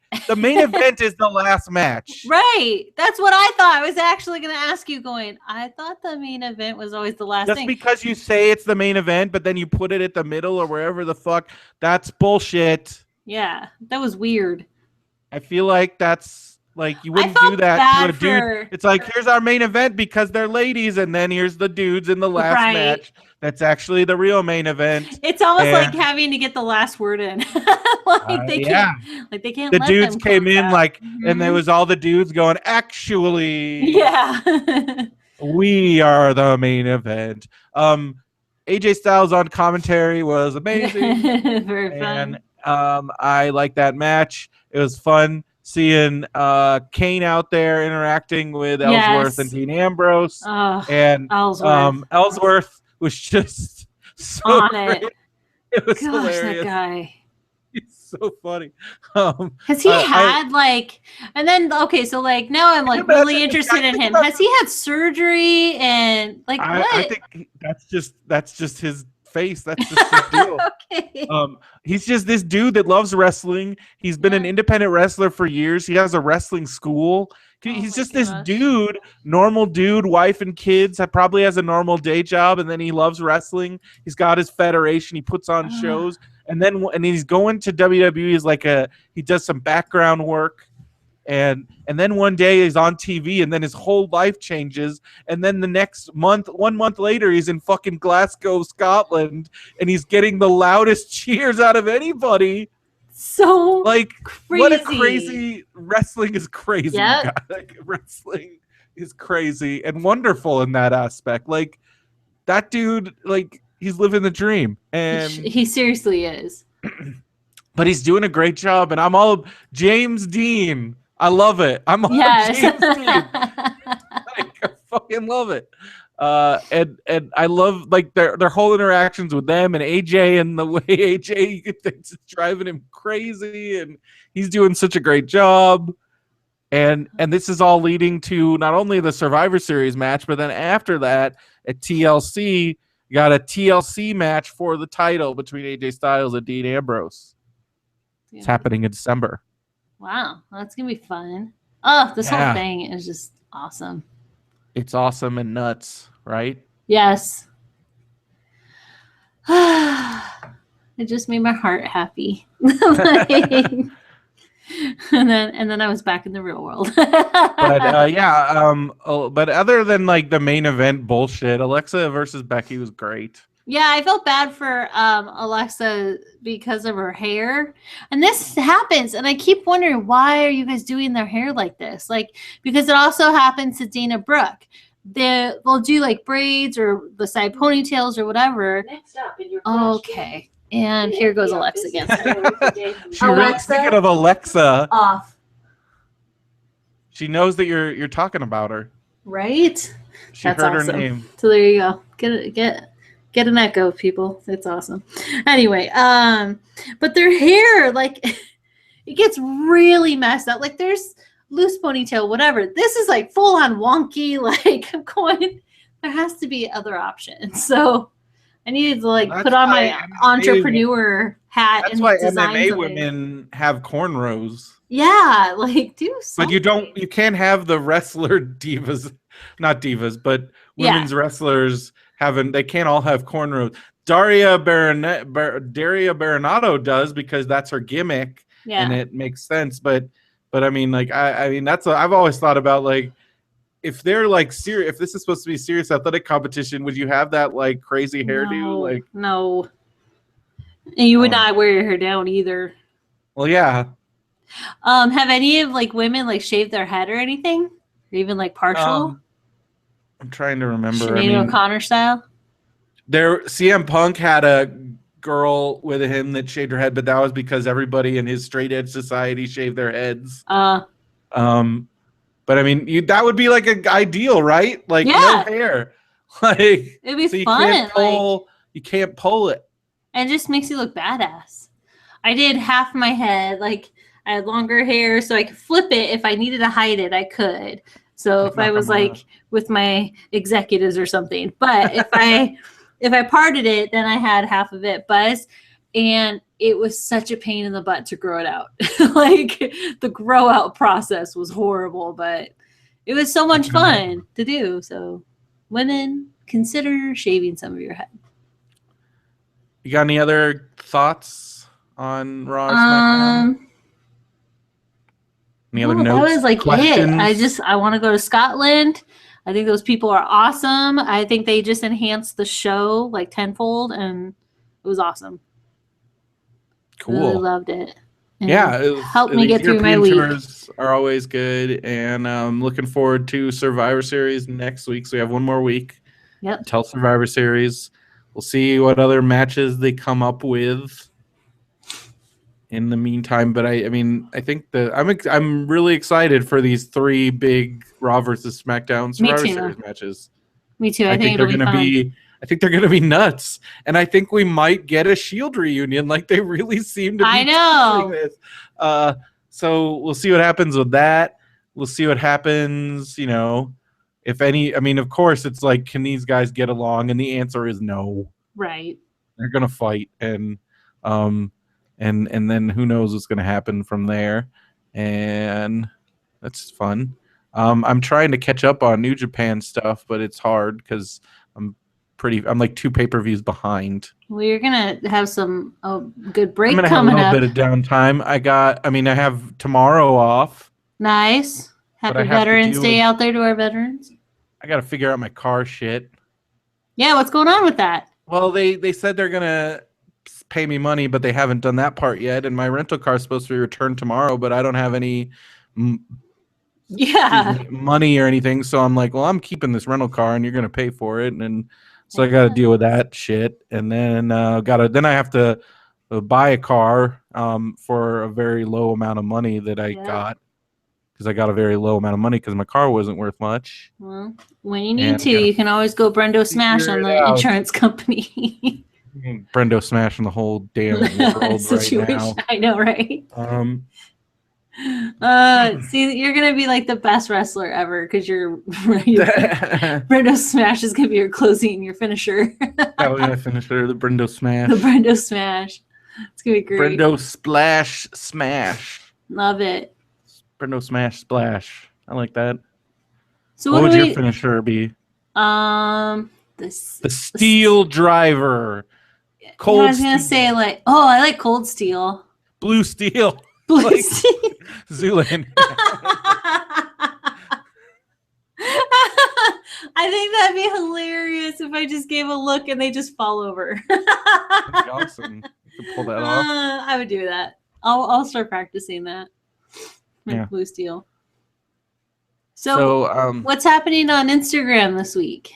is the last match. Right. That's what I thought. I was actually going to ask you I thought the main event was always the last thing. Just because you say it's the main event, but then you put it at the middle or wherever the fuck, that's bullshit. Yeah, that was weird. I feel like that's you wouldn't do that to a dude. It's like, here's our main event because they're ladies, and then here's the dudes in the last match. That's actually the real main event. It's almost like having to get the last word in. They can't. They can't. The dudes came in and there was all the dudes going, actually, yeah, we are the main event. AJ Styles on commentary was amazing. Very fun. And I like that match. It was fun seeing Kane out there interacting with Ellsworth and Dean Ambrose. And Ellsworth was just so great. It was hilarious. That guy. He's so funny. Has he had and then now I'm really interested in him. Has he had surgery and what? I think that's just his face. That's just his deal. Okay. He's just this dude that loves wrestling. He's been an independent wrestler for years. He has a wrestling school. He's just this dude, normal dude, wife and kids, probably has a normal day job, and then he loves wrestling. He's got his federation. He puts on shows, and he's going to WWE as he does some background work, and then one day he's on TV, and then his whole life changes, and then the next month, 1 month later, he's in fucking Glasgow, Scotland, and he's getting the loudest cheers out of anybody. So crazy. What a crazy wrestling is crazy. Yep. Wrestling is crazy and wonderful in that aspect. That dude, he's living the dream, and he seriously is. But he's doing a great job, and I'm all James Dean. I love it. I'm all James Dean. I fucking love it. And I love their whole interactions with them and AJ, and the way AJ thinks it's driving him crazy, and he's doing such a great job. And this is all leading to not only the Survivor Series match, but then after that at TLC, You got a TLC match for the title between AJ Styles and Dean Ambrose. It's happening in December. Wow, that's gonna be fun. Oh, this whole thing is just awesome. It's awesome and nuts, right? Yes. It just made my heart happy. And then I was back in the real world. But other than like the main event bullshit, Alexa versus Becky was great. Yeah, I felt bad for Alexa because of her hair. And this happens, and I keep wondering, why are you guys doing their hair like this? Like, because it also happens to Dana Brooke. They'll do like braids or the side ponytails or whatever. Next up in your okay. And here goes Alexa again. Speaking of Alexa, off. She knows that you're talking about her. Right? She heard her name. So there you go. Get an echo, people. It's awesome. Anyway, but their hair, like, it gets really messed up. Like, there's loose ponytail, whatever. This is like full on wonky. Like, I'm going, there has to be other options. So I needed to like put on my entrepreneur hat. That's why MMA women have cornrows. Yeah, like do something. But you can't have the wrestler divas, not divas, but women's wrestlers they can't all have cornrows. Daria Baronato does, because that's her gimmick, and it makes sense. But I mean, like I mean I've always thought about, like, if they're like serious, if this is supposed to be a serious athletic competition, would you have that like crazy hairdo? Like, no, and you would not wear your hair down either. Well, yeah. Have any of like women like shaved their head or anything, or even like partial? I'm trying to remember. Sinead O'Connor style. CM Punk had a girl with him that shaved her head, but that was because everybody in his straight edge society shaved their heads. But I mean, that would be like an ideal, right? Like no hair. Like it'd be fun. You can't pull it. And it just makes you look badass. I did half my head, like I had longer hair, so I could flip it if I needed to hide it. I could. So if I was like with my executives or something, but if I parted it, then I had half of it buzzed, and it was such a pain in the butt to grow it out. Like the grow out process was horrible, but it was so much fun to do. So women, consider shaving some of your head. You got any other thoughts on Raw or SmackDown? Any other notes? That was like it. I want to go to Scotland. I think those people are awesome. I think they just enhanced the show like tenfold, and it was awesome. Cool. Really loved it. And helped me get through my week. Tours are always good, and I'm looking forward to Survivor Series next week. So we have one more week. Yep. Until Survivor Series. We'll see what other matches they come up with in the meantime. But I mean, I think that I'm really excited for these 3 big Raw versus SmackDown Survivor Series matches. Me too. I think they're gonna be. I think they're gonna be nuts, and I think we might get a Shield reunion. Like they really seem to be. I know. This. So we'll see what happens with that. We'll see what happens. You know, if any. I mean, of course, it's like, can these guys get along? And the answer is no. Right. They're gonna fight, and then who knows what's gonna happen from there, and that's fun. I'm trying to catch up on New Japan stuff, but it's hard because I'm like 2 pay-per-views behind. Well, you're gonna have some good break coming up. I'm gonna have a little bit of downtime. I have tomorrow off. Nice. Happy Veterans Day out there to our veterans. I gotta figure out my car shit. Yeah, what's going on with that? Well, they said they're gonna pay me money, but they haven't done that part yet. And my rental car is supposed to be returned tomorrow, but I don't have any money or anything. So I'm like, well, I'm keeping this rental car, and you're gonna pay for it, and so I got to deal with that shit. And then then I have to buy a car for a very low amount of money that I got, because I got a very low amount of money because my car wasn't worth much. Well, when you need you can always go Brendo Smash on the insurance company. Brendo Smash on the whole damn world situation. Right now. I know, right? See, you're gonna be like the best wrestler ever because your Brendo Smash is gonna be your closing and your finisher. That was my finisher, the Brendo Smash. The Brendo Smash. It's gonna be great. Brendo Splash Smash. Love it. Brendo Smash Splash. I like that. So what would your finisher be? The Steel Driver. Cold. I was gonna say like, I like Cold Steel. Blue Steel. Blue like Steel. Zoolander. I think that'd be hilarious if I just gave a look and they just fall over. That'd be awesome. You could pull that off. I would do that. I'll start practicing that. Yeah. Blue Steel. So what's happening on Instagram this week?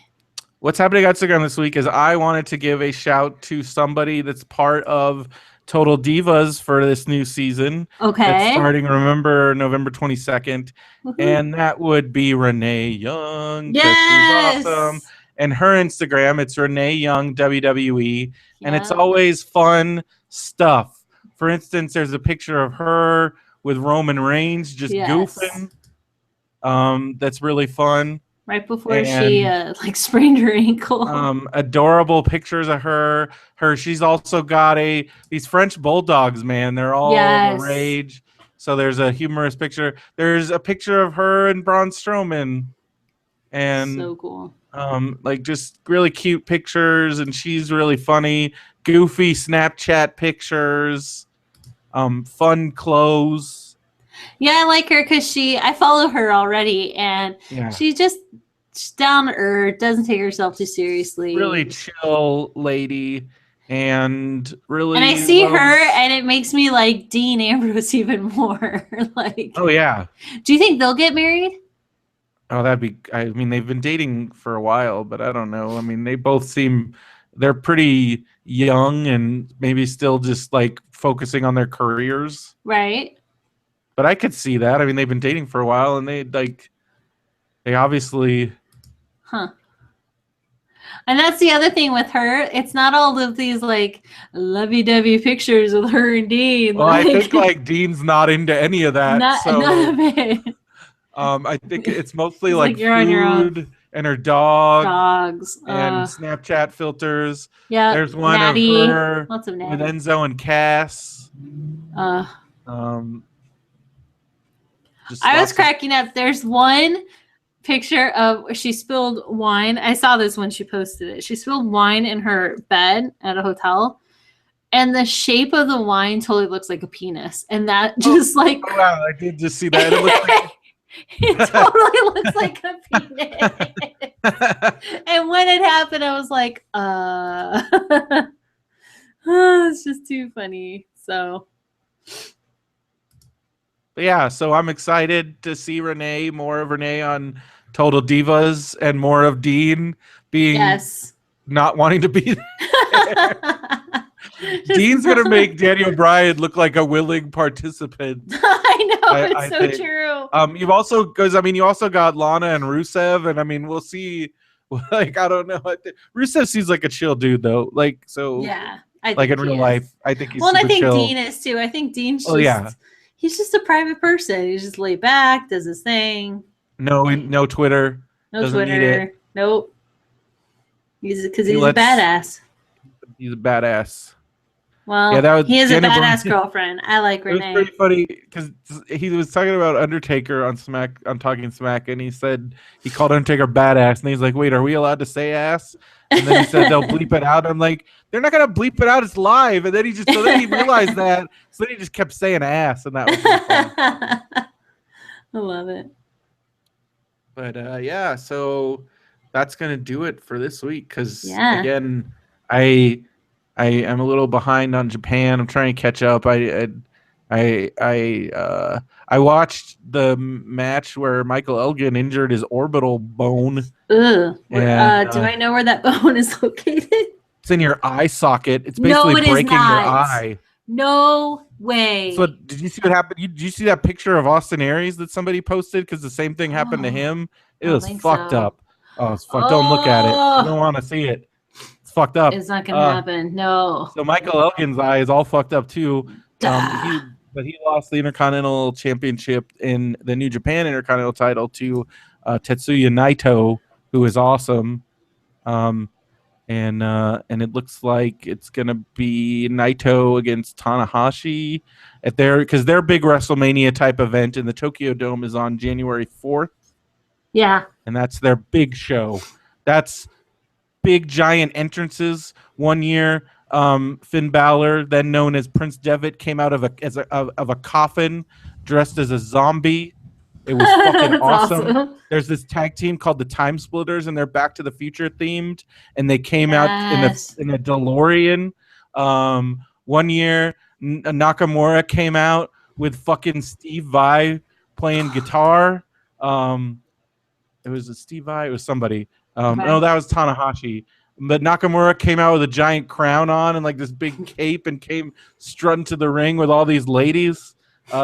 What's happening on Instagram this week is I wanted to give a shout to somebody that's part of Total Divas for this new season. Okay. That's starting, remember, November 22nd. Woohoo. And that would be Renee Young. Yes. She's awesome. And her Instagram, it's Renee Young WWE. Yeah. And it's always fun stuff. For instance, there's a picture of her with Roman Reigns just goofing. That's really fun. Right before she sprained her ankle. Adorable pictures of her. She's also got these French bulldogs, man. They're all the rage. So there's a humorous picture. There's a picture of her and Braun Strowman. And so cool. Like just really cute pictures, and she's really funny. Goofy Snapchat pictures. Fun clothes. Yeah, I like her because I follow her already, and she's down to earth, doesn't take herself too seriously. Really chill lady, and really. And I see her, and it makes me like Dean Ambrose even more. Like, oh yeah. Do you think they'll get married? Oh, that'd be. I mean, they've been dating for a while, but I don't know. I mean, they both they're pretty young and maybe still just like focusing on their careers. Right. But I could see that. I mean, they've been dating for a while, and they obviously. Huh. And that's the other thing with her. It's not all of these like lovey-dovey pictures with her and Dean. Well, I think like Dean's not into any of that. None of it. I think it's mostly like food on your own. And her dogs and Snapchat filters. Yeah. There's one Natty. of her Lots of Natty. with Enzo and Cass. I was cracking up. There's one picture of she spilled wine. I saw this when she posted it. She spilled wine in her bed at a hotel, and the shape of the wine totally looks like a penis. And that just wow, I did just see that. It looks like it totally looks like a penis. And when it happened, I was like, it's just too funny. So. But yeah, so I'm excited to see more of Renee on Total Divas, and more of Dean being not wanting to be there. Dean's gonna make Daniel Bryan look like a willing participant. I know, it's so true. You've also you also got Lana and Rusev, and I mean we'll see. Like I don't know, Rusev seems like a chill dude though. Like so, yeah, like in real life, I think he's and I think chill. Dean is too. I think Dean's he's just a private person. He's just laid back, does his thing. No Twitter. No Twitter. Need it. Nope. He's a badass. He's a badass. Well, he is a badass girlfriend. I like Renee. It was pretty funny because he was talking about Undertaker on Talking Smack, and he said he called Undertaker badass, and he's like, "Wait, are we allowed to say ass?" And then he said they'll bleep it out. I'm like, they're not gonna bleep it out. It's live. And then he realized that, so then he just kept saying ass, and that was really fun. I love it. But yeah, so that's gonna do it for this week. Because again, I am a little behind on Japan. I'm trying to catch up. I watched the match where Michael Elgin injured his orbital bone. Ugh. Do I know where that bone is located? It's in your eye socket. It's basically breaking your eye. No way. So did you see what happened? Did you see that picture of Austin Aries that somebody posted? Because the same thing happened to him. It was fucked up. Oh, it's fucked. Don't look at it. I don't want to see it. It's fucked up. It's not gonna happen. No. So Michael Elgin's eye is all fucked up too. but he lost the Intercontinental Championship in the New Japan Intercontinental title to Tetsuya Naito, who is awesome. And it looks like it's gonna be Naito against Tanahashi at because their big WrestleMania type event in the Tokyo Dome is on January 4th. Yeah, and that's their big show. That's big giant entrances. One year, Finn Balor, then known as Prince Devitt, came out of a coffin dressed as a zombie. It was fucking awesome. There's this tag team called the Time Splitters, and they're Back to the Future themed, and they came out in a DeLorean. One year, Nakamura came out with fucking Steve Vai playing guitar. It was a Steve Vai. It was somebody. No, that was Tanahashi. But Nakamura came out with a giant crown on and like this big cape and came strutting to the ring with all these ladies.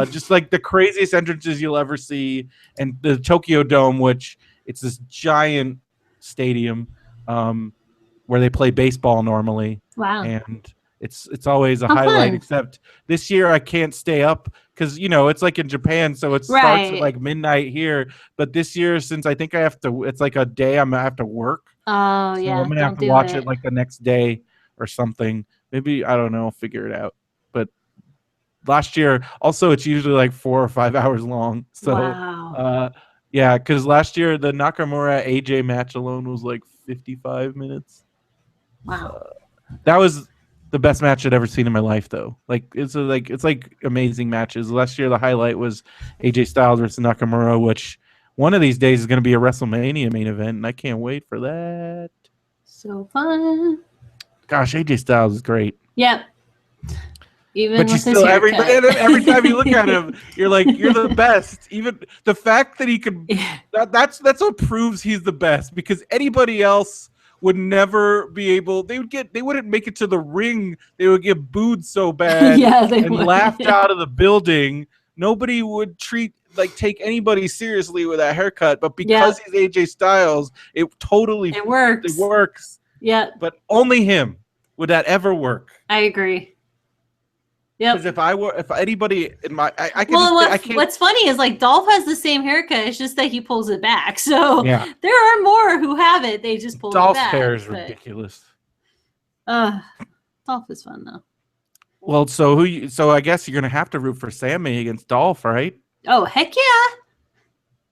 Just like the craziest entrances you'll ever see. And the Tokyo Dome, which it's this giant stadium where they play baseball normally. Wow. And it's always a highlight, fun. Except this year I can't stay up because, it's like in Japan, so it starts at like midnight here. But this year, since I think it's like a day I'm going to have to work. Oh, so yeah. I'm going to have to watch it like the next day or something. Maybe, I don't know, I'll figure it out. But last year, also, it's usually like 4 or 5 hours long. So, wow. Yeah, because last year, the Nakamura AJ match alone was like 55 minutes. Wow. That was the best match I'd ever seen in my life, though. Like it's like amazing matches. Last year, the highlight was AJ Styles versus Nakamura, which one of these days is going to be a WrestleMania main event, and I can't wait for that. So fun! Gosh, AJ Styles is great. Yep. Even but with you still every time you look at him, you're like, you're the best. Even the fact that he could that's what proves he's the best, because anybody else would never be able. They wouldn't make it to the ring. They would get booed so bad and laughed out of the building. Nobody would take anybody seriously with that haircut. But because he's AJ Styles, it works. It works. Yeah. But only him would that ever work. I agree. Yeah. Because if anybody in my, I can. Well, what's funny is like Dolph has the same haircut. It's just that he pulls it back. So there are more who have it. They just pull Dolph's it back. Dolph's hair is ridiculous. Dolph is fun though. Well, so I guess you're gonna have to root for Sammy against Dolph, right? Oh heck yeah!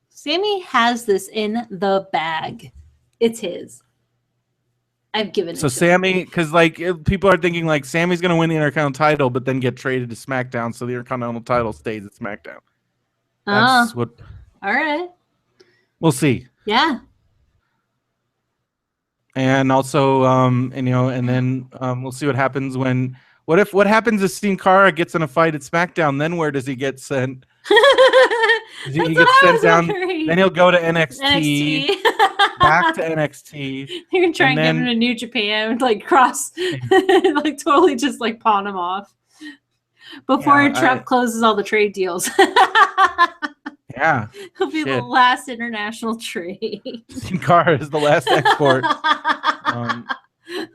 Sammy has this in the bag. It's his. I've given it. So Sammy, because people are thinking like Sammy's going to win the Intercontinental title, but then get traded to SmackDown, so the Intercontinental title stays at SmackDown. That's what. All right. We'll see. Yeah. And also, and then we'll see what happens when. What happens if Sin Cara gets in a fight at SmackDown? Then where does he get sent? He gets sent down. Then he'll go to NXT. Back to NXT. You're gonna try and get him to New Japan, cross, totally just pawn him off before Trump closes all the trade deals. Yeah, he'll be the last international trade. Sin Cara is the last export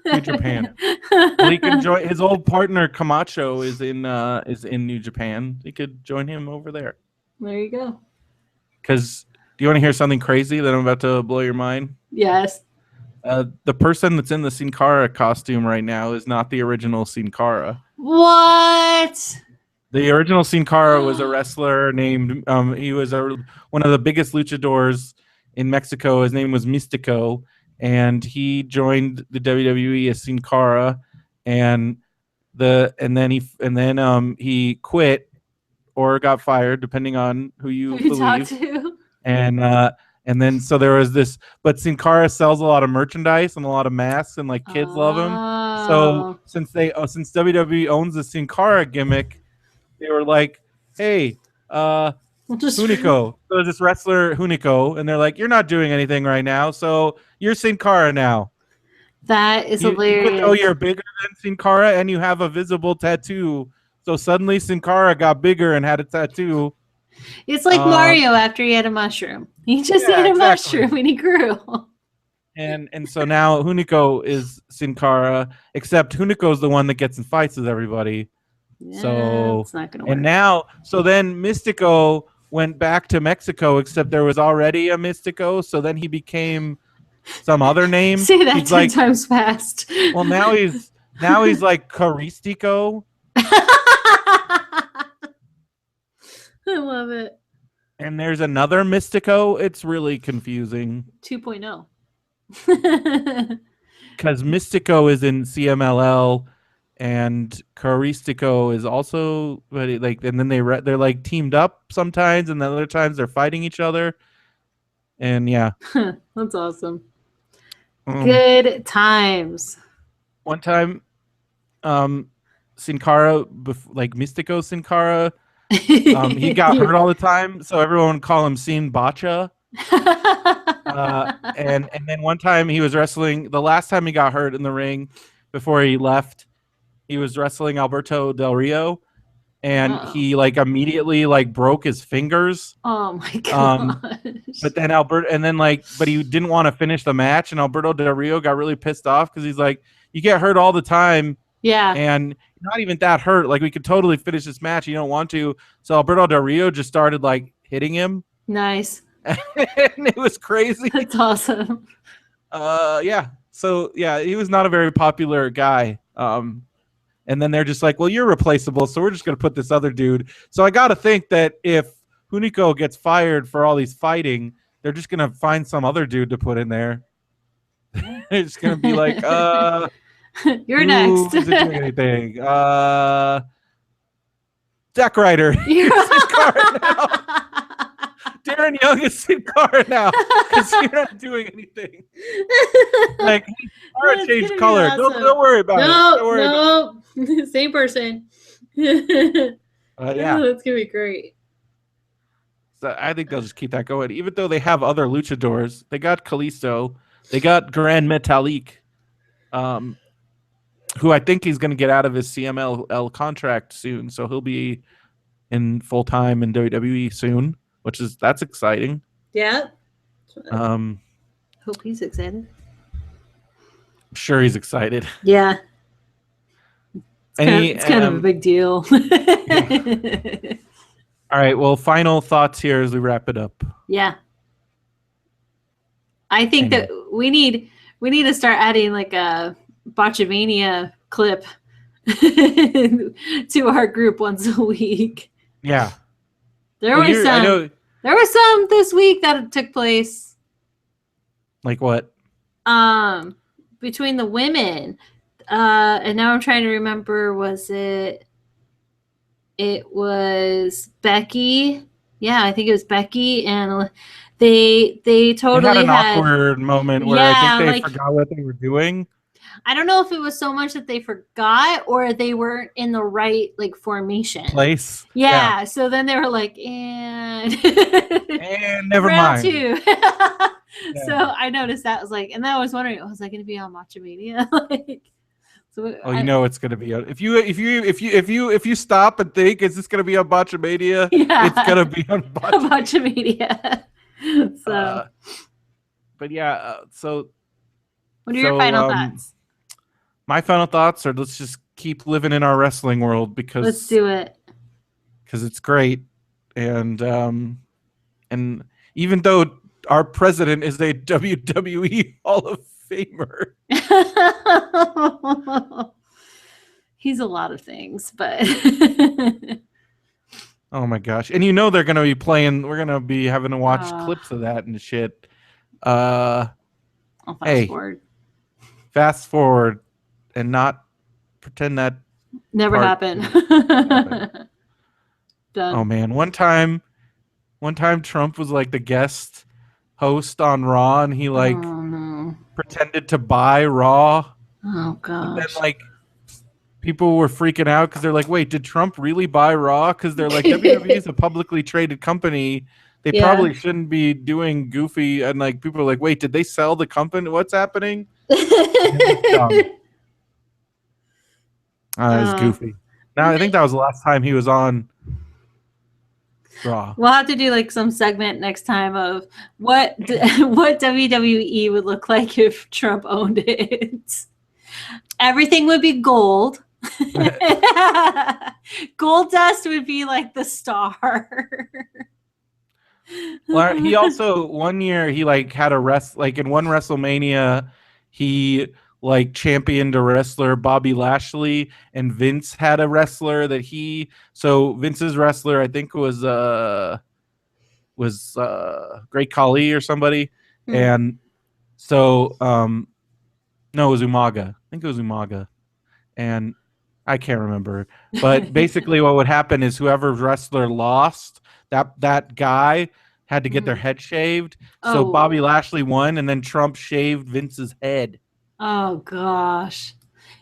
to Japan. Well, he can join his old partner Camacho is in New Japan. He could join him over there. There you go. Because. Do you want to hear something crazy that I'm about to blow your mind? Yes. The person that's in the Sin Cara costume right now is not the original Sin Cara. What? The original Sin Cara was a wrestler named. He was one of the biggest luchadors in Mexico. His name was Mystico, and he joined the WWE as Sin Cara, and then he quit or got fired, depending on who you believe. Talk to. And then so there was this, but Sin Cara sells a lot of merchandise and a lot of masks, and kids love him. So since WWE owns the Sin Cara gimmick, they were like, "Hey, Hunico." So this wrestler Hunico, and they're like, "You're not doing anything right now, so you're Sin Cara now." That is hilarious. Even though you're bigger than Sin Cara and you have a visible tattoo, so suddenly Sin Cara got bigger and had a tattoo. It's like Mario after he had a mushroom. He just ate a mushroom and he grew. And so now Hunico is Sin Cara, except Hunico's the one that gets in fights with everybody. So it's not gonna work. and now so then Mystico went back to Mexico, except there was already a Mystico, so then he became some other name. Say that he's 10 like times fast. well now he's like Caristico. I love it. And there's another Mystico. It's really confusing. 2.0. Because Mystico is in CMLL and Caristico is also, but like, and then they're like teamed up sometimes, and then other times they're fighting each other. And yeah, that's awesome. Good times. One time, Sin Cara, like Mystico Sin Cara, he got hurt all the time, so everyone would call him Sin Bacha. And then one time he was wrestling. The last time he got hurt in the ring, before he left, he was wrestling Alberto Del Rio, and he like immediately like broke his fingers. Oh my god! But then but he didn't want to finish the match, and Alberto Del Rio got really pissed off because he's like, "You get hurt all the time, yeah, and not even that hurt. Like we could totally finish this match. You don't want to." So Alberto Del Rio just started like hitting him. Nice. And it was crazy. That's awesome. Yeah. So yeah, he was not a very popular guy. And then they're just like, well, you're replaceable, so we're just gonna put this other dude. So I gotta think that if Hunico gets fired for all these fighting, they're just gonna find some other dude to put in there. It's gonna be like, you're next. Isn't doing anything. Zack Ryder. Darren Young is Sin Cara now because you're not doing anything. Like, Cara changed color. Awesome. Don't worry about it. Don't worry about it. Same person. Yeah, that's gonna be great. So I think they'll just keep that going, even though they have other luchadors. They got Kalisto. They got Grand Metalik, who I think he's going to get out of his CMLL contract soon, so he'll be in full time in WWE soon. That's exciting. Yeah. Hope he's excited. I'm sure he's excited. Yeah. It's kind of a big deal. Yeah. All right. Well, final thoughts here as we wrap it up. Yeah. I think that we need to start adding like a Botchamania clip to our group once a week. Yeah. There was some this week that took place. Like what? Between the women. And now I'm trying to remember, it was Becky. Yeah, I think it was Becky, and they totally had an awkward moment where I think they forgot what they were doing. I don't know if it was so much that they forgot or they weren't in the right like formation place. Yeah. So then they were like, and never mind. 2. So I noticed that. I was like, and then I was wondering, was I going to be on Matchamania? It's going to be if you stop and think, is this going to be on Botchamania? Yeah, it's going to be on Botchamania. So, but yeah. So, what are your final thoughts? My final thoughts are: let's just keep living in our wrestling world because let's do it. Because it's great, and even though our president is a WWE Hall of Famer. He's a lot of things, but oh my gosh. And they're going to be playing, we're going to be having to watch clips of that and shit. I'll fast forward and not pretend that never happened. Done. Oh man, one time Trump was like the guest host on Raw, and he pretended to buy Raw. Oh gosh. And then people were freaking out because they're like, wait, did Trump really buy Raw? Because they're like, WWE is a publicly traded company. They probably shouldn't be doing goofy. And people are like, wait, did they sell the company? What's happening? It was goofy. Now I think that was the last time he was on Raw. We'll have to do some segment next time of what WWE would look like if Trump owned it. Everything would be gold. Goldust would be like the star. Well, he also one year he like had a in one WrestleMania he like championed a wrestler, Bobby Lashley, and Vince had a wrestler that so Vince's wrestler I think was Great Khali or somebody, and so no, it was Umaga. I think it was Umaga, and I can't remember. But basically, what would happen is whoever wrestler lost, that guy had to get their head shaved. So Bobby Lashley won, and then Trump shaved Vince's head. Oh gosh!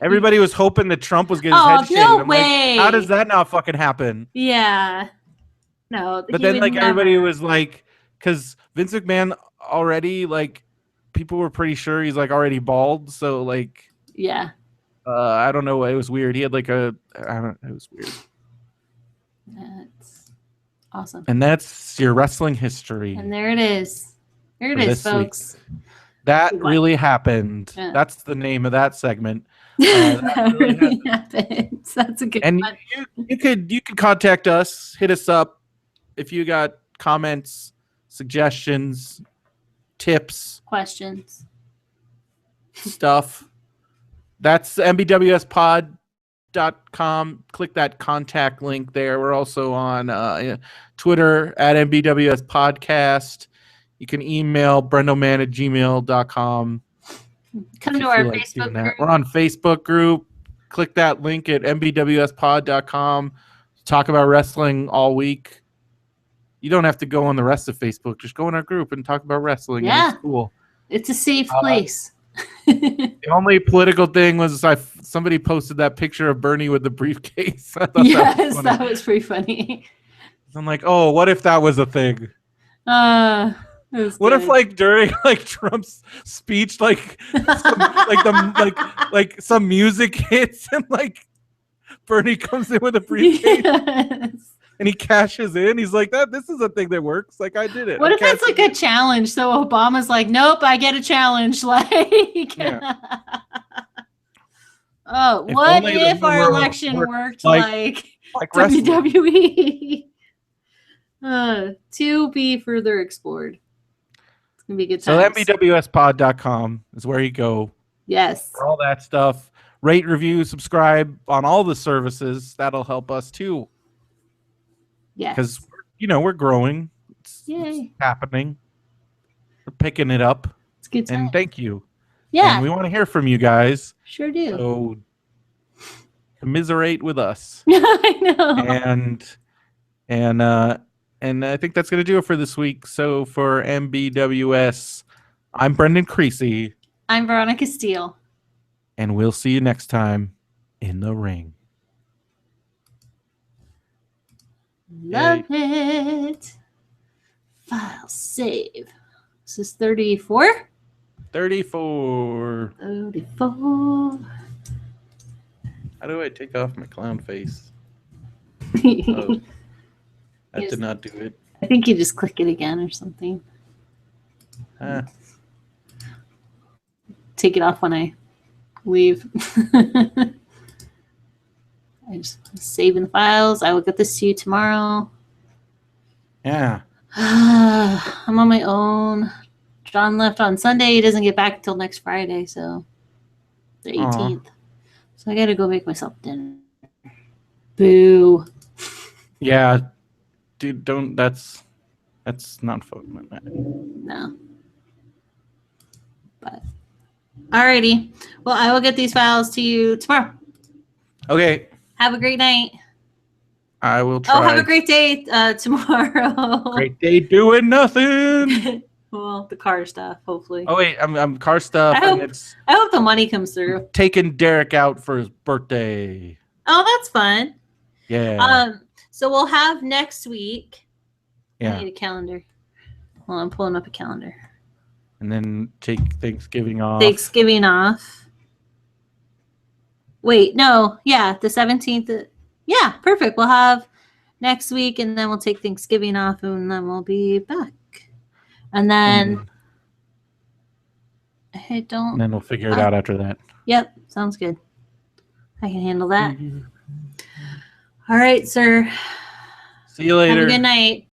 Everybody was hoping that Trump was getting his head shaved. No way! Like, how does that not fucking happen? Yeah. No. But then, like, everybody was like, because Vince McMahon already, like, people were pretty sure he's like already bald. So, like, yeah. I don't know. It was weird. He had like it was weird. That's awesome. And that's your wrestling history. And there it is. There it is, folks. Week. That really happened. Yeah. That's the name of that segment. That really happened. That's a good one. And you could contact us, hit us up if you got comments, suggestions, tips, questions, stuff. That's mbwspod.com. Click that contact link there. We're also on Twitter at mbws podcast. You can email brendoman@gmail.com. Come to our Facebook group. We're on Facebook group. Click that link at mbwspod.com. Talk about wrestling all week. You don't have to go on the rest of Facebook. Just go in our group and talk about wrestling. Yeah. It's cool. It's a safe place. The only political thing was somebody posted that picture of Bernie with the briefcase. That was pretty funny. I'm like, oh, what if that was a thing? What if like during like Trump's speech, like some music hits and like Bernie comes in with a briefcase? Yes. And he cashes in. He's like, this is a thing that works. Like, I did it. What if it's like a challenge? So Obama's like, nope, I get a challenge. Like, yeah. Oh, what if our election worked like WWE? To be further explored. It's going to be good times. So mbwspod.com is where you go. Yes. For all that stuff. Rate, review, subscribe on all the services. That'll help us too. Yeah, because we're growing. It's happening. We're picking it up. It's good time. And thank you. Yeah, and we want to hear from you guys. Sure do. So commiserate with us. I know. And I think that's gonna do it for this week. So for MBWS, I'm Brendan Creasy. I'm Veronica Steele. And we'll see you next time in the ring. Love it. File save. This is 34? 34. 34. How do I take off my clown face? Oh, that did not do it. I think you just click it again or something. Take it off when I leave. I just saving the files. I will get this to you tomorrow. Yeah. I'm on my own. John left on Sunday. He doesn't get back until next Friday, so the 18th. So I got to go make myself dinner. Boo. Yeah. Dude, don't. That's not fun. No. But alrighty. Well, I will get these files to you tomorrow. Okay. Have a great night. I will try. Oh, have a great day tomorrow. Great day doing nothing. Well, the car stuff, hopefully. Oh wait, I'm car stuff. I hope the money comes through. Taking Derek out for his birthday. Oh, that's fun. Yeah. So we'll have next week. Yeah. I need a calendar. Well, I'm pulling up a calendar. And then take Thanksgiving off. Thanksgiving off. Wait, no. Yeah, the 17th. Yeah, perfect. We'll have next week, and then we'll take Thanksgiving off, and then we'll be back. And then And then we'll figure it out after that. Yep, sounds good. I can handle that. All right, sir. See you later. Have a good night.